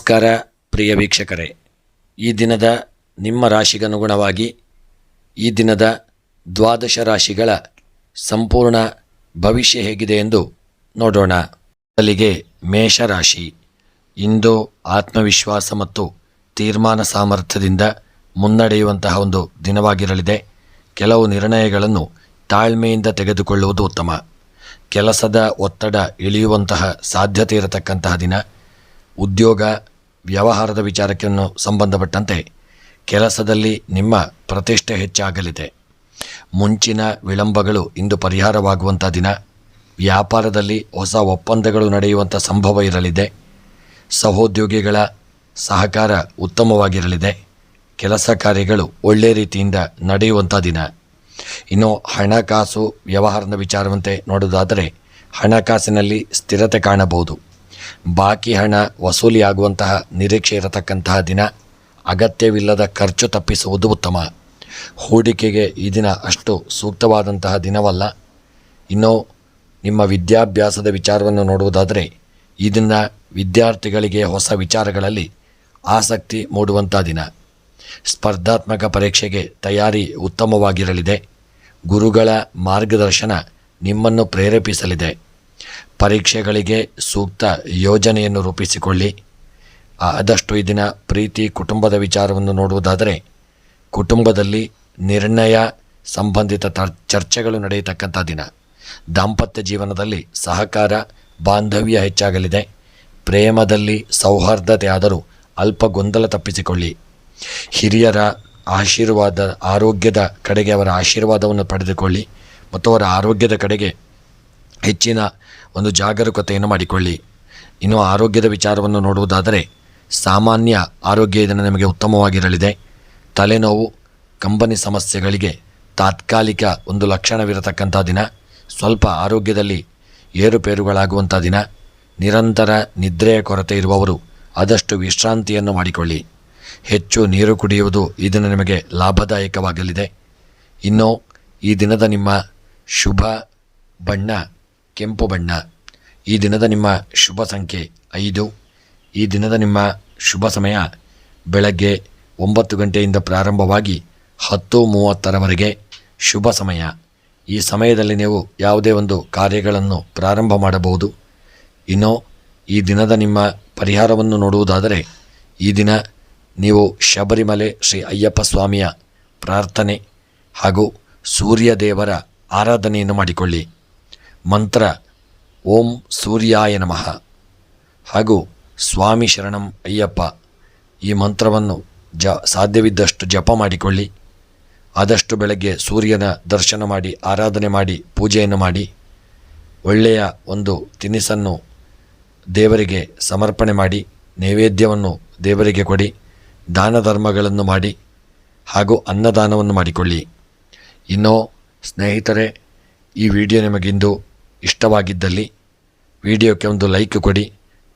ನಮಸ್ಕಾರ ಪ್ರಿಯ ವೀಕ್ಷಕರೇ, ಈ ದಿನದ ನಿಮ್ಮ ರಾಶಿಗನುಗುಣವಾಗಿ ಈ ದಿನದ ದ್ವಾದಶ ರಾಶಿಗಳ ಸಂಪೂರ್ಣ ಭವಿಷ್ಯ ಹೇಗಿದೆ ಎಂದು ನೋಡೋಣ. ಮೊದಲಿಗೆ ಮೇಷರಾಶಿ. ಇಂದು ಆತ್ಮವಿಶ್ವಾಸ ಮತ್ತು ತೀರ್ಮಾನ ಸಾಮರ್ಥ್ಯದಿಂದ ಮುನ್ನಡೆಯುವಂತಹ ಒಂದು ದಿನವಾಗಿರಲಿದೆ. ಕೆಲವು ನಿರ್ಣಯಗಳನ್ನು ತಾಳ್ಮೆಯಿಂದ ತೆಗೆದುಕೊಳ್ಳುವುದು ಉತ್ತಮ. ಕೆಲಸದ ಒತ್ತಡ ಇಳಿಯುವಂತಹ ಸಾಧ್ಯತೆ ಇರತಕ್ಕಂತಹ ದಿನ. ಉದ್ಯೋಗ ವ್ಯವಹಾರದ ವಿಚಾರಕ್ಕೆ ಸಂಬಂಧಪಟ್ಟಂತೆ ಕೆಲಸದಲ್ಲಿ ನಿಮ್ಮ ಪ್ರತಿಷ್ಠೆ ಹೆಚ್ಚಾಗಲಿದೆ. ಮುಂಚಿನ ವಿಳಂಬಗಳು ಇಂದು ಪರಿಹಾರವಾಗುವಂಥ ದಿನ. ವ್ಯಾಪಾರದಲ್ಲಿ ಹೊಸ ಒಪ್ಪಂದಗಳು ನಡೆಯುವಂಥ ಸಂಭವ ಇರಲಿದೆ. ಸಹೋದ್ಯೋಗಿಗಳ ಸಹಕಾರ ಉತ್ತಮವಾಗಿರಲಿದೆ. ಕೆಲಸ ಕಾರ್ಯಗಳು ಒಳ್ಳೆಯ ರೀತಿಯಿಂದ ನಡೆಯುವಂಥ ದಿನ. ಇನ್ನು ಹಣಕಾಸು ವ್ಯವಹಾರದ ವಿಚಾರವಂತೆ ನೋಡೋದಾದರೆ ಹಣಕಾಸಿನಲ್ಲಿ ಸ್ಥಿರತೆ ಕಾಣಬಹುದು. ಬಾಕಿ ಹಣ ವಸೂಲಿಯಾಗುವಂತಹ ನಿರೀಕ್ಷೆ ಇರತಕ್ಕಂತಹ ದಿನ. ಅಗತ್ಯವಿಲ್ಲದ ಖರ್ಚು ತಪ್ಪಿಸುವುದು ಉತ್ತಮ. ಹೂಡಿಕೆಗೆ ಈ ದಿನ ಅಷ್ಟು ಸೂಕ್ತವಾದಂತಹ ದಿನವಲ್ಲ. ಇನ್ನು ನಿಮ್ಮ ವಿದ್ಯಾಭ್ಯಾಸದ ವಿಚಾರವನ್ನು ನೋಡುವುದಾದರೆ ಈ ದಿನ ವಿದ್ಯಾರ್ಥಿಗಳಿಗೆ ಹೊಸ ವಿಚಾರಗಳಲ್ಲಿ ಆಸಕ್ತಿ ಮೂಡುವಂಥ ದಿನ. ಸ್ಪರ್ಧಾತ್ಮಕ ಪರೀಕ್ಷೆಗೆ ತಯಾರಿ ಉತ್ತಮವಾಗಿರಲಿದೆ. ಗುರುಗಳ ಮಾರ್ಗದರ್ಶನ ನಿಮ್ಮನ್ನು ಪ್ರೇರೇಪಿಸಲಿದೆ. ಪರೀಕ್ಷೆಗಳಿಗೆ ಸೂಕ್ತ ಯೋಜನೆಯನ್ನು ರೂಪಿಸಿಕೊಳ್ಳಿ. ಆದಷ್ಟು ಈ ದಿನ ಪ್ರೀತಿ ಕುಟುಂಬದ ವಿಚಾರವನ್ನು ನೋಡುವುದಾದರೆ ಕುಟುಂಬದಲ್ಲಿ ನಿರ್ಣಯ ಸಂಬಂಧಿತ ಚರ್ಚೆಗಳು ನಡೆಯತಕ್ಕಂಥ ದಿನ. ದಾಂಪತ್ಯ ಜೀವನದಲ್ಲಿ ಸಹಕಾರ ಬಾಂಧವ್ಯ ಹೆಚ್ಚಾಗಲಿದೆ. ಪ್ರೇಮದಲ್ಲಿ ಸೌಹಾರ್ದತೆ ಆದರೂ ಅಲ್ಪ ಗೊಂದಲ ತಪ್ಪಿಸಿಕೊಳ್ಳಿ. ಹಿರಿಯರ ಆಶೀರ್ವಾದ, ಆರೋಗ್ಯದ ಕಡೆಗೆ ಅವರ ಆಶೀರ್ವಾದವನ್ನು ಪಡೆದುಕೊಳ್ಳಿ ಮತ್ತು ಅವರ ಆರೋಗ್ಯದ ಕಡೆಗೆ ಹೆಚ್ಚಿನ ಒಂದು ಜಾಗರೂಕತೆಯನ್ನು ಮಾಡಿಕೊಳ್ಳಿ. ಇನ್ನು ಆರೋಗ್ಯದ ವಿಚಾರವನ್ನು ನೋಡುವುದಾದರೆ ಸಾಮಾನ್ಯ ಆರೋಗ್ಯ ಇದನ್ನು ನಿಮಗೆ ಉತ್ತಮವಾಗಿರಲಿದೆ. ತಲೆನೋವು, ಕಂಬನಿ ಸಮಸ್ಯೆಗಳಿಗೆ ತಾತ್ಕಾಲಿಕ ಒಂದು ಲಕ್ಷಣವಿರತಕ್ಕಂಥ ದಿನ. ಸ್ವಲ್ಪ ಆರೋಗ್ಯದಲ್ಲಿ ಏರುಪೇರುಗಳಾಗುವಂಥ ದಿನ. ನಿರಂತರ ನಿದ್ರೆಯ ಕೊರತೆ ಇರುವವರು ಆದಷ್ಟು ವಿಶ್ರಾಂತಿಯನ್ನು ಮಾಡಿಕೊಳ್ಳಿ. ಹೆಚ್ಚು ನೀರು ಕುಡಿಯುವುದು ಈ ದಿನ ನಿಮಗೆ ಲಾಭದಾಯಕವಾಗಲಿದೆ. ಇನ್ನು ಈ ದಿನದ ನಿಮ್ಮ ಶುಭ ಬಣ್ಣ ಕೆಂಪು ಬಣ್ಣ. ಈ ದಿನದ ನಿಮ್ಮ ಶುಭ ಸಂಖ್ಯೆ 5. ಈ ದಿನದ ನಿಮ್ಮ ಶುಭ ಸಮಯ ಬೆಳಗ್ಗೆ 9 ಗಂಟೆಯಿಂದ ಪ್ರಾರಂಭವಾಗಿ 10:30ರವರೆಗೆ ಶುಭ ಸಮಯ. ಈ ಸಮಯದಲ್ಲಿ ನೀವು ಯಾವುದೇ ಒಂದು ಕಾರ್ಯಗಳನ್ನು ಪ್ರಾರಂಭ ಮಾಡಬಹುದು. ಇನ್ನು ಈ ದಿನದ ನಿಮ್ಮ ಪರಿಹಾರವನ್ನು ನೋಡುವುದಾದರೆ ಈ ದಿನ ನೀವು ಶಬರಿಮಲೆ ಶ್ರೀ ಅಯ್ಯಪ್ಪ ಸ್ವಾಮಿಯ ಪ್ರಾರ್ಥನೆ ಹಾಗೂ ಸೂರ್ಯ ದೇವರ ಆರಾಧನೆಯನ್ನು ಮಾಡಿಕೊಳ್ಳಿ. ಮಂತ್ರ ಓಂ ಸೂರ್ಯಾಯ ನಮಃ ಹಾಗೂ ಸ್ವಾಮಿ ಶರಣಂ ಅಯ್ಯಪ್ಪ ಈ ಮಂತ್ರವನ್ನು ಸಾಧ್ಯವಿದ್ದಷ್ಟು ಜಪ ಮಾಡಿಕೊಳ್ಳಿ. ಆದಷ್ಟು ಬೆಳಗ್ಗೆ ಸೂರ್ಯನ ದರ್ಶನ ಮಾಡಿ ಆರಾಧನೆ ಮಾಡಿ ಪೂಜೆಯನ್ನು ಮಾಡಿ ಒಳ್ಳೆಯ ಒಂದು ತಿನಿಸನ್ನು ದೇವರಿಗೆ ಸಮರ್ಪಣೆ ಮಾಡಿ ನೈವೇದ್ಯವನ್ನು ದೇವರಿಗೆ ಕೊಡಿ. ದಾನ ಧರ್ಮಗಳನ್ನು ಮಾಡಿ ಹಾಗೂ ಅನ್ನದಾನವನ್ನು ಮಾಡಿಕೊಳ್ಳಿ. ಇನ್ನು ಸ್ನೇಹಿತರೆ, ಈ ವಿಡಿಯೋ ನಿಮಗಿಂದು ಇಷ್ಟವಾಗಿದ್ದಲ್ಲಿ ವಿಡಿಯೋಕ್ಕೆ ಒಂದು ಲೈಕ್ ಕೊಡಿ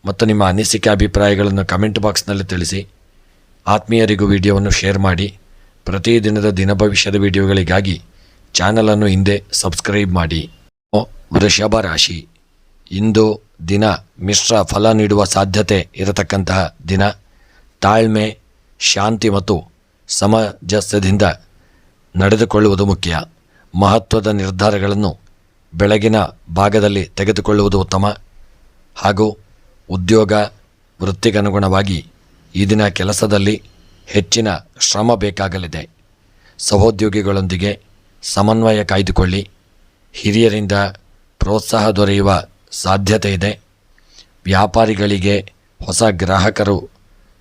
ಮತ್ತು ನಿಮ್ಮ ಅನಿಸಿಕೆ ಅಭಿಪ್ರಾಯಗಳನ್ನು ಕಮೆಂಟ್ ಬಾಕ್ಸ್ನಲ್ಲಿ ತಿಳಿಸಿ. ಆತ್ಮೀಯರಿಗೂ ವಿಡಿಯೋವನ್ನು ಶೇರ್ ಮಾಡಿ. ಪ್ರತಿದಿನದ ದಿನ ಭವಿಷ್ಯದ ವಿಡಿಯೋಗಳಿಗಾಗಿ ಚಾನಲನ್ನು ಹಿಂದೆ ಸಬ್ಸ್ಕ್ರೈಬ್ ಮಾಡಿ. ವೃಷಭ ರಾಶಿ. ಇಂದು ದಿನ ಮಿಶ್ರ ಫಲ ನೀಡುವ ಸಾಧ್ಯತೆ ಇರತಕ್ಕಂತಹ ದಿನ. ತಾಳ್ಮೆ, ಶಾಂತಿ ಮತ್ತು ಸಮಂಜಸದಿಂದ ನಡೆದುಕೊಳ್ಳುವುದು ಮುಖ್ಯ. ಮಹತ್ವದ ನಿರ್ಧಾರಗಳನ್ನು ಬೆಳಗಿನ ಭಾಗದಲ್ಲಿ ತೆಗೆದುಕೊಳ್ಳುವುದು ಉತ್ತಮ. ಹಾಗೂ ಉದ್ಯೋಗ ವೃತ್ತಿಗನುಗುಣವಾಗಿ ಈ ದಿನ ಕೆಲಸದಲ್ಲಿ ಹೆಚ್ಚಿನ ಶ್ರಮ ಬೇಕಾಗಲಿದೆ. ಸಹೋದ್ಯೋಗಿಗಳೊಂದಿಗೆ ಸಮನ್ವಯ ಕಾಯ್ದುಕೊಳ್ಳಿ. ಹಿರಿಯರಿಂದ ಪ್ರೋತ್ಸಾಹ ದೊರೆಯುವ ಸಾಧ್ಯತೆ ಇದೆ. ವ್ಯಾಪಾರಿಗಳಿಗೆ ಹೊಸ ಗ್ರಾಹಕರು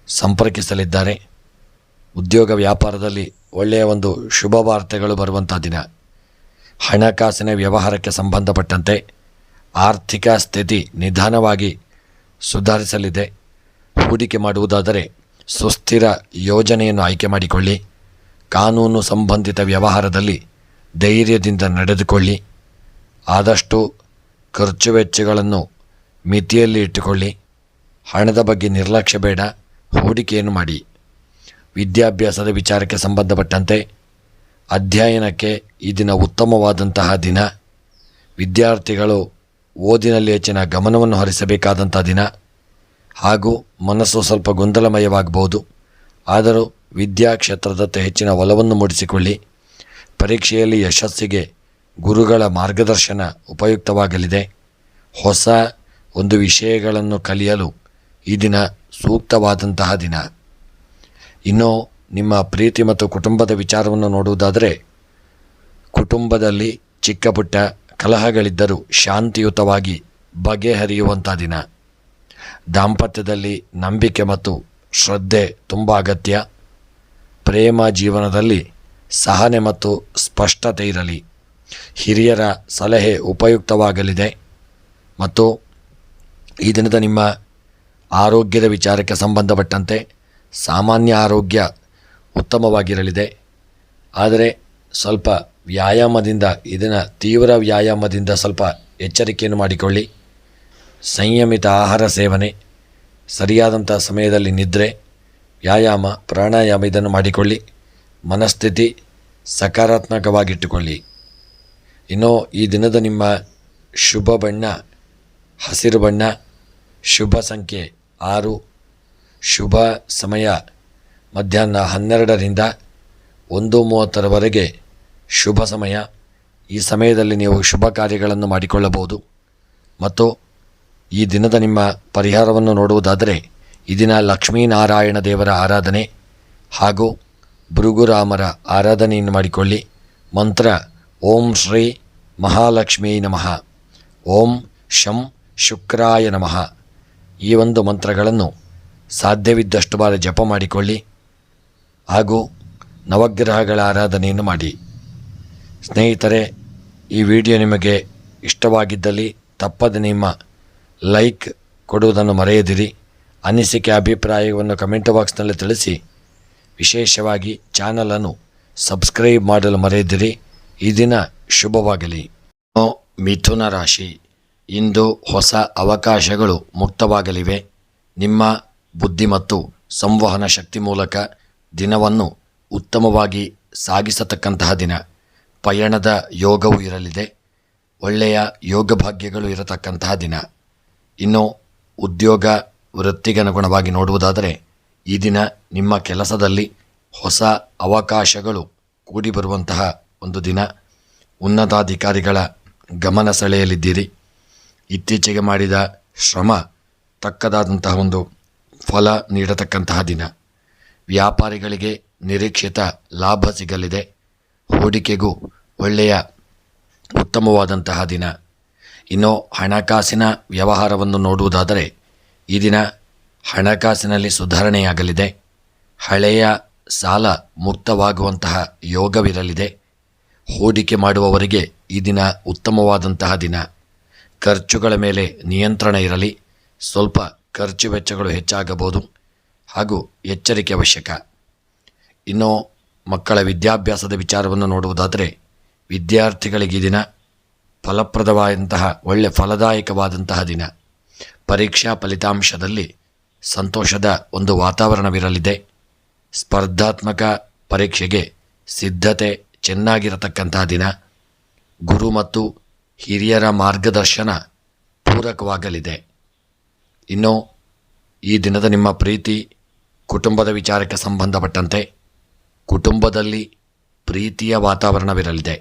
ಸಂಪರ್ಕಿಸಲಿದ್ದಾರೆ. ಉದ್ಯೋಗ ವ್ಯಾಪಾರದಲ್ಲಿ ಒಳ್ಳೆಯ ಒಂದು ಶುಭ ವಾರ್ತೆಗಳು ಬರುವಂಥ ದಿನ. ಹಣಕಾಸಿನ ವ್ಯವಹಾರಕ್ಕೆ ಸಂಬಂಧಪಟ್ಟಂತೆ ಆರ್ಥಿಕ ಸ್ಥಿತಿ ನಿಧಾನವಾಗಿ ಸುಧಾರಿಸಲಿದೆ. ಹೂಡಿಕೆ ಮಾಡುವುದಾದರೆ ಸುಸ್ಥಿರ ಯೋಜನೆಯನ್ನು ಆಯ್ಕೆ ಮಾಡಿಕೊಳ್ಳಿ. ಕಾನೂನು ಸಂಬಂಧಿತ ವ್ಯವಹಾರದಲ್ಲಿ ಧೈರ್ಯದಿಂದ ನಡೆದುಕೊಳ್ಳಿ. ಆದಷ್ಟು ಖರ್ಚು ವೆಚ್ಚಗಳನ್ನು ಮಿತಿಯಲ್ಲಿ ಇಟ್ಟುಕೊಳ್ಳಿ. ಹಣದ ಬಗ್ಗೆ ನಿರ್ಲಕ್ಷ್ಯ ಬೇಡ. ಹೂಡಿಕೆಯನ್ನು ಮಾಡಿ. ವಿದ್ಯಾಭ್ಯಾಸದ ವಿಚಾರಕ್ಕೆ ಸಂಬಂಧಪಟ್ಟಂತೆ ಅಧ್ಯಯನಕ್ಕೆ ಈ ದಿನ ಉತ್ತಮವಾದಂತಹ ದಿನ. ವಿದ್ಯಾರ್ಥಿಗಳು ಓದಿನಲ್ಲಿ ಹೆಚ್ಚಿನ ಗಮನವನ್ನು ಹರಿಸಬೇಕಾದಂಥ ದಿನ. ಹಾಗೂ ಮನಸ್ಸು ಸ್ವಲ್ಪ ಗೊಂದಲಮಯವಾಗಬಹುದು. ಆದರೂ ವಿದ್ಯಾ ಕ್ಷೇತ್ರದತ್ತ ಹೆಚ್ಚಿನ ಒಲವನ್ನು ಮೂಡಿಸಿಕೊಳ್ಳಿ. ಪರೀಕ್ಷೆಯಲ್ಲಿ ಯಶಸ್ಸಿಗೆ ಗುರುಗಳ ಮಾರ್ಗದರ್ಶನ ಉಪಯುಕ್ತವಾಗಲಿದೆ. ಹೊಸ ಒಂದು ವಿಷಯಗಳನ್ನು ಕಲಿಯಲು ಈ ದಿನ ಸೂಕ್ತವಾದಂತಹ ದಿನ. ಇನ್ನು ನಿಮ್ಮ ಪ್ರೀತಿ ಮತ್ತು ಕುಟುಂಬದ ವಿಚಾರವನ್ನು ನೋಡುವುದಾದರೆ, ಕುಟುಂಬದಲ್ಲಿ ಚಿಕ್ಕ ಪುಟ್ಟ ಕಲಹಗಳಿದ್ದರೂ ಶಾಂತಿಯುತವಾಗಿ ಬಗೆಹರಿಯುವಂಥ ದಿನ. ದಾಂಪತ್ಯದಲ್ಲಿ ನಂಬಿಕೆ ಮತ್ತು ಶ್ರದ್ಧೆ ತುಂಬ ಅಗತ್ಯ. ಪ್ರೇಮ ಜೀವನದಲ್ಲಿ ಸಹನೆ ಮತ್ತು ಸ್ಪಷ್ಟತೆ ಇರಲಿ. ಹಿರಿಯರ ಸಲಹೆ ಉಪಯುಕ್ತವಾಗಲಿದೆ. ಮತ್ತು ಈ ದಿನದ ನಿಮ್ಮ ಆರೋಗ್ಯದ ವಿಚಾರಕ್ಕೆ ಸಂಬಂಧಪಟ್ಟಂತೆ ಸಾಮಾನ್ಯ ಆರೋಗ್ಯ ಉತ್ತಮವಾಗಿರಲಿದೆ. ಆದರೆ ಸ್ವಲ್ಪ ವ್ಯಾಯಾಮದಿಂದ, ಇದನ್ನು ತೀವ್ರ ವ್ಯಾಯಾಮದಿಂದ ಸ್ವಲ್ಪ ಎಚ್ಚರಿಕೆಯನ್ನು ಮಾಡಿಕೊಳ್ಳಿ. ಸಂಯಮಿತ ಆಹಾರ ಸೇವನೆ, ಸರಿಯಾದಂಥ ಸಮಯದಲ್ಲಿ ನಿದ್ರೆ, ವ್ಯಾಯಾಮ, ಪ್ರಾಣಾಯಾಮ ಇದನ್ನು ಮಾಡಿಕೊಳ್ಳಿ. ಮನಸ್ಥಿತಿ ಸಕಾರಾತ್ಮಕವಾಗಿಟ್ಟುಕೊಳ್ಳಿ. ಇನ್ನು ಈ ದಿನದ ನಿಮ್ಮ ಶುಭ ಬಣ್ಣ ಹಸಿರು ಬಣ್ಣ, ಶುಭ ಸಂಖ್ಯೆ 6, ಶುಭ ಸಮಯ ಮಧ್ಯಾಹ್ನ 12ರಿಂದ 1:30ರವರೆಗೆ ಶುಭ ಸಮಯ. ಈ ಸಮಯದಲ್ಲಿ ನೀವು ಶುಭ ಕಾರ್ಯಗಳನ್ನು ಮಾಡಿಕೊಳ್ಳಬಹುದು. ಮತ್ತು ಈ ದಿನದ ನಿಮ್ಮ ಪರಿಹಾರವನ್ನು ನೋಡುವುದಾದರೆ, ಈ ದಿನ ಲಕ್ಷ್ಮೀನಾರಾಯಣ ದೇವರ ಆರಾಧನೆ ಹಾಗೂ ಭೃಗುರಾಮರ ಆರಾಧನೆಯನ್ನು ಮಾಡಿಕೊಳ್ಳಿ. ಮಂತ್ರ ಓಂ ಶ್ರೀ ಮಹಾಲಕ್ಷ್ಮೀ ನಮಃ, ಓಂ ಶಂ ಶುಕ್ರಾಯ ನಮಃ. ಈ ಒಂದು ಮಂತ್ರಗಳನ್ನು ಸಾಧ್ಯವಿದ್ದಷ್ಟು ಬಾರಿ ಜಪ ಮಾಡಿಕೊಳ್ಳಿ. ಹಾಗೂ ನವಗ್ರಹಗಳ ಆರಾಧನೆಯನ್ನು ಮಾಡಿ. ಸ್ನೇಹಿತರೆ, ಈ ವಿಡಿಯೋ ನಿಮಗೆ ಇಷ್ಟವಾಗಿದ್ದಲ್ಲಿ ತಪ್ಪದೆ ನಿಮ್ಮ ಲೈಕ್ ಕೊಡುವುದನ್ನು ಮರೆಯದಿರಿ. ಅನಿಸಿಕೆ ಅಭಿಪ್ರಾಯವನ್ನು ಕಮೆಂಟ್ ಬಾಕ್ಸ್ನಲ್ಲಿ ತಿಳಿಸಿ. ವಿಶೇಷವಾಗಿ ಚಾನಲನ್ನು ಸಬ್ಸ್ಕ್ರೈಬ್ ಮಾಡಲು ಮರೆಯದಿರಿ. ಈ ದಿನ ಶುಭವಾಗಲಿ. ಮಿಥುನ ರಾಶಿ, ಇಂದು ಹೊಸ ಅವಕಾಶಗಳು ಮುಕ್ತವಾಗಲಿವೆ. ನಿಮ್ಮ ಬುದ್ಧಿ ಮತ್ತು ಸಂವಹನ ಶಕ್ತಿ ಮೂಲಕ ದಿನವನ್ನು ಉತ್ತಮವಾಗಿ ಸಾಗಿಸತಕ್ಕಂತಹ ದಿನ. ಪಯಣದ ಯೋಗವೂ ಇರಲಿದೆ. ಒಳ್ಳೆಯ ಯೋಗ ಭಾಗ್ಯಗಳು ಇರತಕ್ಕಂತಹ ದಿನ. ಇನ್ನು ಉದ್ಯೋಗ ವೃತ್ತಿಗನುಗುಣವಾಗಿ ನೋಡುವುದಾದರೆ, ಈ ದಿನ ನಿಮ್ಮ ಕೆಲಸದಲ್ಲಿ ಹೊಸ ಅವಕಾಶಗಳು ಕೂಡಿ ಬರುವಂತಹ ಒಂದು ದಿನ. ಉನ್ನತಾಧಿಕಾರಿಗಳ ಗಮನ ಸೆಳೆಯಲಿದ್ದೀರಿ. ಇತ್ತೀಚೆಗೆ ಮಾಡಿದ ಶ್ರಮ ತಕ್ಕದಾದಂತಹ ಒಂದು ಫಲ ನೀಡತಕ್ಕಂತಹ ದಿನ. ವ್ಯಾಪಾರಿಗಳಿಗೆ ನಿರೀಕ್ಷಿತ ಲಾಭ ಸಿಗಲಿದೆ. ಹೂಡಿಕೆಗೂ ಒಳ್ಳೆಯ ಉತ್ತಮವಾದಂತಹ ದಿನ. ಇನ್ನು ಹಣಕಾಸಿನ ವ್ಯವಹಾರವನ್ನು ನೋಡುವುದಾದರೆ, ಈ ದಿನ ಹಣಕಾಸಿನಲ್ಲಿ ಸುಧಾರಣೆಯಾಗಲಿದೆ. ಹಳೆಯ ಸಾಲ ಮುಕ್ತವಾಗುವಂತಹ ಯೋಗವಿರಲಿದೆ. ಹೂಡಿಕೆ ಮಾಡುವವರಿಗೆ ಈ ದಿನ ಉತ್ತಮವಾದಂತಹ ದಿನ. ಖರ್ಚುಗಳ ಮೇಲೆ ನಿಯಂತ್ರಣ ಇರಲಿ. ಸ್ವಲ್ಪ ಖರ್ಚು ವೆಚ್ಚಗಳು ಹೆಚ್ಚಾಗಬಹುದು, ಹಾಗೂ ಎಚ್ಚರಿಕೆ ಅವಶ್ಯಕ. ಇನ್ನು ಮಕ್ಕಳ ವಿದ್ಯಾಭ್ಯಾಸದ ವಿಚಾರವನ್ನು ನೋಡುವುದಾದರೆ, ವಿದ್ಯಾರ್ಥಿಗಳಿಗೆ ಈ ದಿನ ಫಲಪ್ರದವಾದಂತಹ ಫಲದಾಯಕವಾದಂತಹ ದಿನ. ಪರೀಕ್ಷಾ ಫಲಿತಾಂಶದಲ್ಲಿ ಸಂತೋಷದ ಒಂದು ವಾತಾವರಣವಿರಲಿದೆ. ಸ್ಪರ್ಧಾತ್ಮಕ ಪರೀಕ್ಷೆಗೆ ಸಿದ್ಧತೆ ಚೆನ್ನಾಗಿರತಕ್ಕಂತಹ ದಿನ. ಗುರು ಮತ್ತು ಹಿರಿಯರ ಮಾರ್ಗದರ್ಶನ ಪೂರಕವಾಗಲಿದೆ. ಇನ್ನು ಈ ದಿನದ ನಿಮ್ಮ ಪ್ರೀತಿ ಕುಟುಂಬದ ವಿಚಾರಕ್ಕೆ ಸಂಬಂಧಪಟ್ಟಂತೆ, ಕುಟುಂಬದಲ್ಲಿ ಪ್ರೀತಿಯ ವಾತಾವರಣವಿರಲಿದೆ.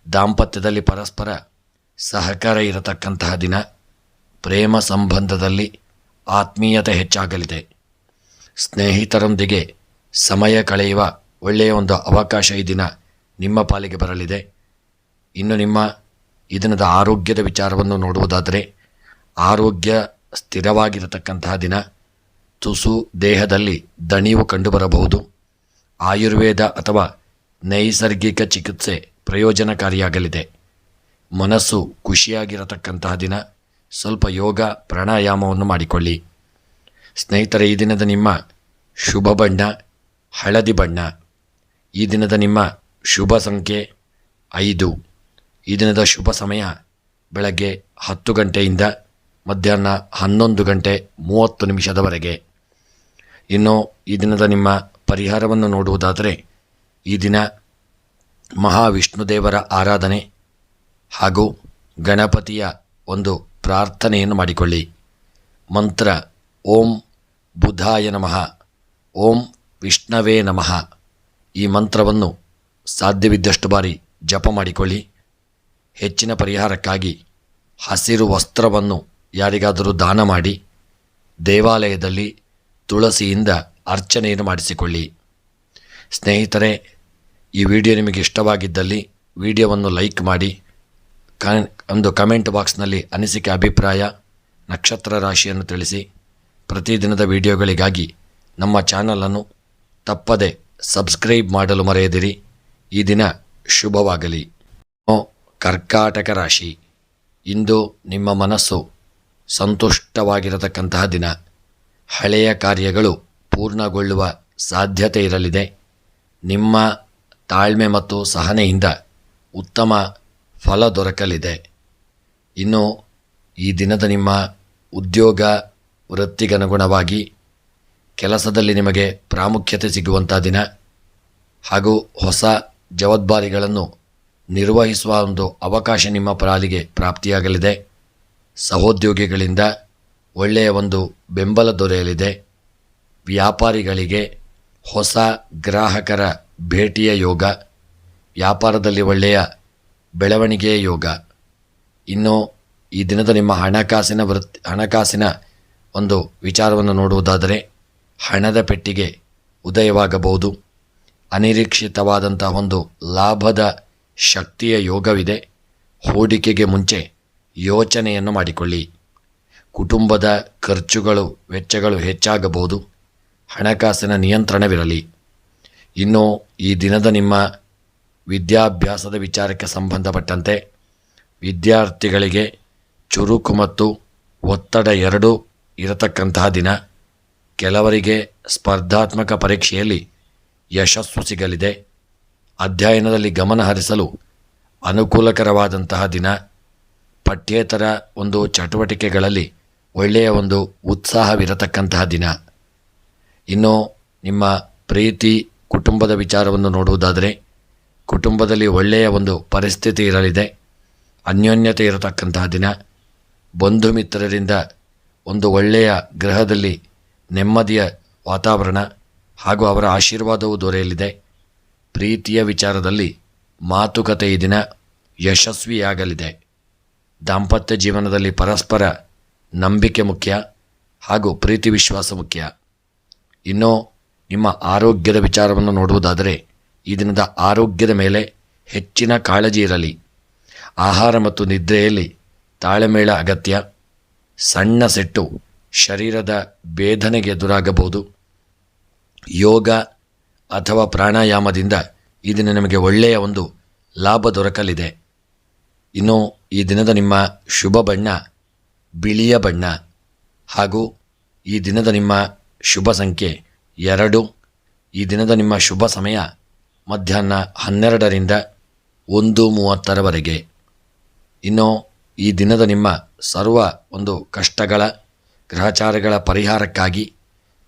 ದಾಂಪತ್ಯದಲ್ಲಿ ಪರಸ್ಪರ ಸಹಕಾರ ಇರತಕ್ಕಂತಹ ದಿನ. ಪ್ರೇಮ ಸಂಬಂಧದಲ್ಲಿ ಆತ್ಮೀಯತೆ ಹೆಚ್ಚಾಗಲಿದೆ. ಸ್ನೇಹಿತರೊಂದಿಗೆ ಸಮಯ ಕಳೆಯುವ ಒಳ್ಳೆಯ ಒಂದು ಅವಕಾಶ ಈ ದಿನ ನಿಮ್ಮ ಪಾಲಿಗೆ ಬರಲಿದೆ. ಇನ್ನು ನಿಮ್ಮ ಈ ದಿನದ ಆರೋಗ್ಯದ ವಿಚಾರವನ್ನು ನೋಡುವುದಾದರೆ, ಆರೋಗ್ಯ ಸ್ಥಿರವಾಗಿರತಕ್ಕಂತಹ ದಿನ. ತುಸು ದೇಹದಲ್ಲಿ ದಣಿವು ಕಂಡುಬರಬಹುದು. ಆಯುರ್ವೇದ ಅಥವಾ ನೈಸರ್ಗಿಕ ಚಿಕಿತ್ಸೆ ಪ್ರಯೋಜನಕಾರಿಯಾಗಲಿದೆ. ಮನಸ್ಸು ಖುಷಿಯಾಗಿರತಕ್ಕಂತಹ ದಿನ. ಸ್ವಲ್ಪ ಯೋಗ ಪ್ರಾಣಾಯಾಮವನ್ನು ಮಾಡಿಕೊಳ್ಳಿ. ಸ್ನೇಹಿತರೆ, ಈ ದಿನದ ನಿಮ್ಮ ಶುಭ ಬಣ್ಣ ಹಳದಿ ಬಣ್ಣ. ಈ ದಿನದ ನಿಮ್ಮ ಶುಭ ಸಂಖ್ಯೆ 5. ಈ ದಿನದ ಶುಭ ಸಮಯ ಬೆಳಗ್ಗೆ 10 ಗಂಟೆಯಿಂದ ಮಧ್ಯಾಹ್ನ 11:30 ಇನ್ನು ಈ ದಿನದ ನಿಮ್ಮ ಪರಿಹಾರವನ್ನು ನೋಡುವುದಾದರೆ, ಈ ದಿನ ಮಹಾವಿಷ್ಣುದೇವರ ಆರಾಧನೆ ಹಾಗೂ ಗಣಪತಿಯ ಒಂದು ಪ್ರಾರ್ಥನೆಯನ್ನು ಮಾಡಿಕೊಳ್ಳಿ. ಮಂತ್ರ ಓಂ ಬುಧಾಯ ನಮಃ, ಓಂ ವಿಷ್ಣವೇ ನಮಃ ಈ ಮಂತ್ರವನ್ನು ಸಾಧ್ಯವಿದ್ದಷ್ಟು ಬಾರಿ ಜಪ ಮಾಡಿಕೊಳ್ಳಿ. ಹೆಚ್ಚಿನ ಪರಿಹಾರಕ್ಕಾಗಿ ಹಸಿರು ವಸ್ತ್ರವನ್ನು ಯಾರಿಗಾದರೂ ದಾನ ಮಾಡಿ ದೇವಾಲಯದಲ್ಲಿ ತುಳಸಿಯಿಂದ ಅರ್ಚನೆಯನ್ನು ಮಾಡಿಸಿಕೊಳ್ಳಿ. ಸ್ನೇಹಿತರೆ, ಈ ವಿಡಿಯೋ ನಿಮಗೆ ಇಷ್ಟವಾಗಿದ್ದಲ್ಲಿ ವಿಡಿಯೋವನ್ನು ಲೈಕ್ ಮಾಡಿ, ಒಂದು ಕಮೆಂಟ್ ಬಾಕ್ಸ್ನಲ್ಲಿ ಅನಿಸಿಕೆ, ಅಭಿಪ್ರಾಯ, ನಕ್ಷತ್ರ ರಾಶಿಯನ್ನು ತಿಳಿಸಿ. ಪ್ರತಿದಿನದ ವಿಡಿಯೋಗಳಿಗಾಗಿ ನಮ್ಮ ಚಾನಲನ್ನು ತಪ್ಪದೆ ಸಬ್ಸ್ಕ್ರೈಬ್ ಮಾಡಲು ಮರೆಯದಿರಿ. ಈ ದಿನ ಶುಭವಾಗಲಿ. ಕರ್ಕಾಟಕ ರಾಶಿ, ಇಂದು ನಿಮ್ಮ ಮನಸ್ಸು ಸಂತುಷ್ಟವಾಗಿರತಕ್ಕಂತಹ ದಿನ. ಹಳೆಯ ಕಾರ್ಯಗಳು ಪೂರ್ಣಗೊಳ್ಳುವ ಸಾಧ್ಯತೆ ಇರಲಿದೆ. ನಿಮ್ಮ ತಾಳ್ಮೆ ಮತ್ತು ಸಹನೆಯಿಂದ ಉತ್ತಮ ಫಲ ದೊರಕಲಿದೆ. ಇನ್ನು ಈ ದಿನದ ನಿಮ್ಮ ಉದ್ಯೋಗ ವೃತ್ತಿಗನುಗುಣವಾಗಿ ಕೆಲಸದಲ್ಲಿ ನಿಮಗೆ ಪ್ರಾಮುಖ್ಯತೆ ಸಿಗುವಂಥ ದಿನ ಹಾಗೂ ಹೊಸ ಜವಾಬ್ದಾರಿಗಳನ್ನು ನಿರ್ವಹಿಸುವ ಒಂದು ಅವಕಾಶ ನಿಮ್ಮ ಪಾಲಿಗೆ ಪ್ರಾಪ್ತಿಯಾಗಲಿದೆ. ಸಹೋದ್ಯೋಗಿಗಳಿಂದ ಒಳ್ಳೆಯ ಒಂದು ಬೆಂಬಲ ದೊರೆಯಲಿದೆ. ವ್ಯಾಪಾರಿಗಳಿಗೆ ಹೊಸ ಗ್ರಾಹಕರ ಭೇಟಿಯ ಯೋಗ, ವ್ಯಾಪಾರದಲ್ಲಿ ಒಳ್ಳೆಯ ಬೆಳವಣಿಗೆಯ ಯೋಗ. ಇನ್ನು ಈ ದಿನದ ನಿಮ್ಮ ಹಣಕಾಸಿನ ಒಂದು ವಿಚಾರವನ್ನು ನೋಡುವುದಾದರೆ ಹಣದ ಪೆಟ್ಟಿಗೆ ಉದಯವಾಗಬಹುದು. ಅನಿರೀಕ್ಷಿತವಾದಂಥ ಒಂದು ಲಾಭದ ಶಕ್ತಿಯ ಯೋಗವಿದೆ. ಹೂಡಿಕೆಗೆ ಮುಂಚೆ ಯೋಚನೆಯನ್ನು ಮಾಡಿಕೊಳ್ಳಿ. ಕುಟುಂಬದ ವೆಚ್ಚಗಳು ಹೆಚ್ಚಾಗಬಹುದು. ಹಣಕಾಸಿನ ನಿಯಂತ್ರಣವಿರಲಿ. ಇನ್ನು ಈ ದಿನದ ನಿಮ್ಮ ವಿದ್ಯಾಭ್ಯಾಸದ ವಿಚಾರಕ್ಕೆ ಸಂಬಂಧಪಟ್ಟಂತೆ ವಿದ್ಯಾರ್ಥಿಗಳಿಗೆ ಚುರುಕು ಮತ್ತು ಒತ್ತಡ ಎರಡೂ ಇರತಕ್ಕಂತಹ ದಿನ. ಕೆಲವರಿಗೆ ಸ್ಪರ್ಧಾತ್ಮಕ ಪರೀಕ್ಷೆಯಲ್ಲಿ ಯಶಸ್ಸು ಸಿಗಲಿದೆ. ಅಧ್ಯಯನದಲ್ಲಿ ಗಮನ ಹರಿಸಲು ಅನುಕೂಲಕರವಾದಂತಹ ದಿನ. ಪಠ್ಯೇತರ ಒಂದು ಚಟುವಟಿಕೆಗಳಲ್ಲಿ ಒಳ್ಳೆಯ ಒಂದು ಉತ್ಸಾಹವಿರತಕ್ಕಂತಹ ದಿನ. ಇನ್ನು ನಿಮ್ಮ ಪ್ರೀತಿ ಕುಟುಂಬದ ವಿಚಾರವನ್ನು ನೋಡುವುದಾದರೆ ಕುಟುಂಬದಲ್ಲಿ ಒಳ್ಳೆಯ ಒಂದು ಪರಿಸ್ಥಿತಿ ಇರಲಿದೆ. ಅನ್ಯೋನ್ಯತೆ ಇರತಕ್ಕಂತಹ ದಿನ. ಬಂಧು ಮಿತ್ರರಿಂದ ಒಂದು ಒಳ್ಳೆಯ ಗೃಹದಲ್ಲಿ ನೆಮ್ಮದಿಯ ವಾತಾವರಣ ಹಾಗೂ ಅವರ ಆಶೀರ್ವಾದವೂ ದೊರೆಯಲಿದೆ. ಪ್ರೀತಿಯ ವಿಚಾರದಲ್ಲಿ ಮಾತುಕತೆ ಈ ದಿನ ಯಶಸ್ವಿಯಾಗಲಿದೆ. ದಾಂಪತ್ಯ ಜೀವನದಲ್ಲಿ ಪರಸ್ಪರ ನಂಬಿಕೆ ಮುಖ್ಯ ಹಾಗೂ ಪ್ರೀತಿ ವಿಶ್ವಾಸ ಮುಖ್ಯ. ಇನ್ನು ನಿಮ್ಮ ಆರೋಗ್ಯದ ವಿಚಾರವನ್ನು ನೋಡುವುದಾದರೆ ಈ ದಿನದ ಆರೋಗ್ಯದ ಮೇಲೆ ಹೆಚ್ಚಿನ ಕಾಳಜಿ ಇರಲಿ. ಆಹಾರ ಮತ್ತು ನಿದ್ರೆಯಲ್ಲಿ ತಾಳಮೇಳ ಅಗತ್ಯ. ಸಣ್ಣ ಸೆಟ್ಟು ಶರೀರದ ಬೇಧನೆಗೆ ಎದುರಾಗಬಹುದು. ಯೋಗ ಅಥವಾ ಪ್ರಾಣಾಯಾಮದಿಂದ ಈ ದಿನ ನಿಮಗೆ ಒಳ್ಳೆಯ ಒಂದು ಲಾಭ ದೊರಕಲಿದೆ. ಇನ್ನು ಈ ದಿನದ ನಿಮ್ಮ ಶುಭ ಬಣ್ಣ ಬಿಳಿಯ ಬಣ್ಣ ಹಾಗೂ ಈ ದಿನದ ನಿಮ್ಮ ಶುಭ ಸಂಖ್ಯೆ 2. ಈ ದಿನದ ನಿಮ್ಮ ಶುಭ ಸಮಯ ಮಧ್ಯಾಹ್ನ 12ರಿಂದ 1:30 ಇನ್ನು ಈ ದಿನದ ನಿಮ್ಮ ಸರ್ವ ಒಂದು ಕಷ್ಟಗಳ ಗ್ರಹಚಾರಗಳ ಪರಿಹಾರಕ್ಕಾಗಿ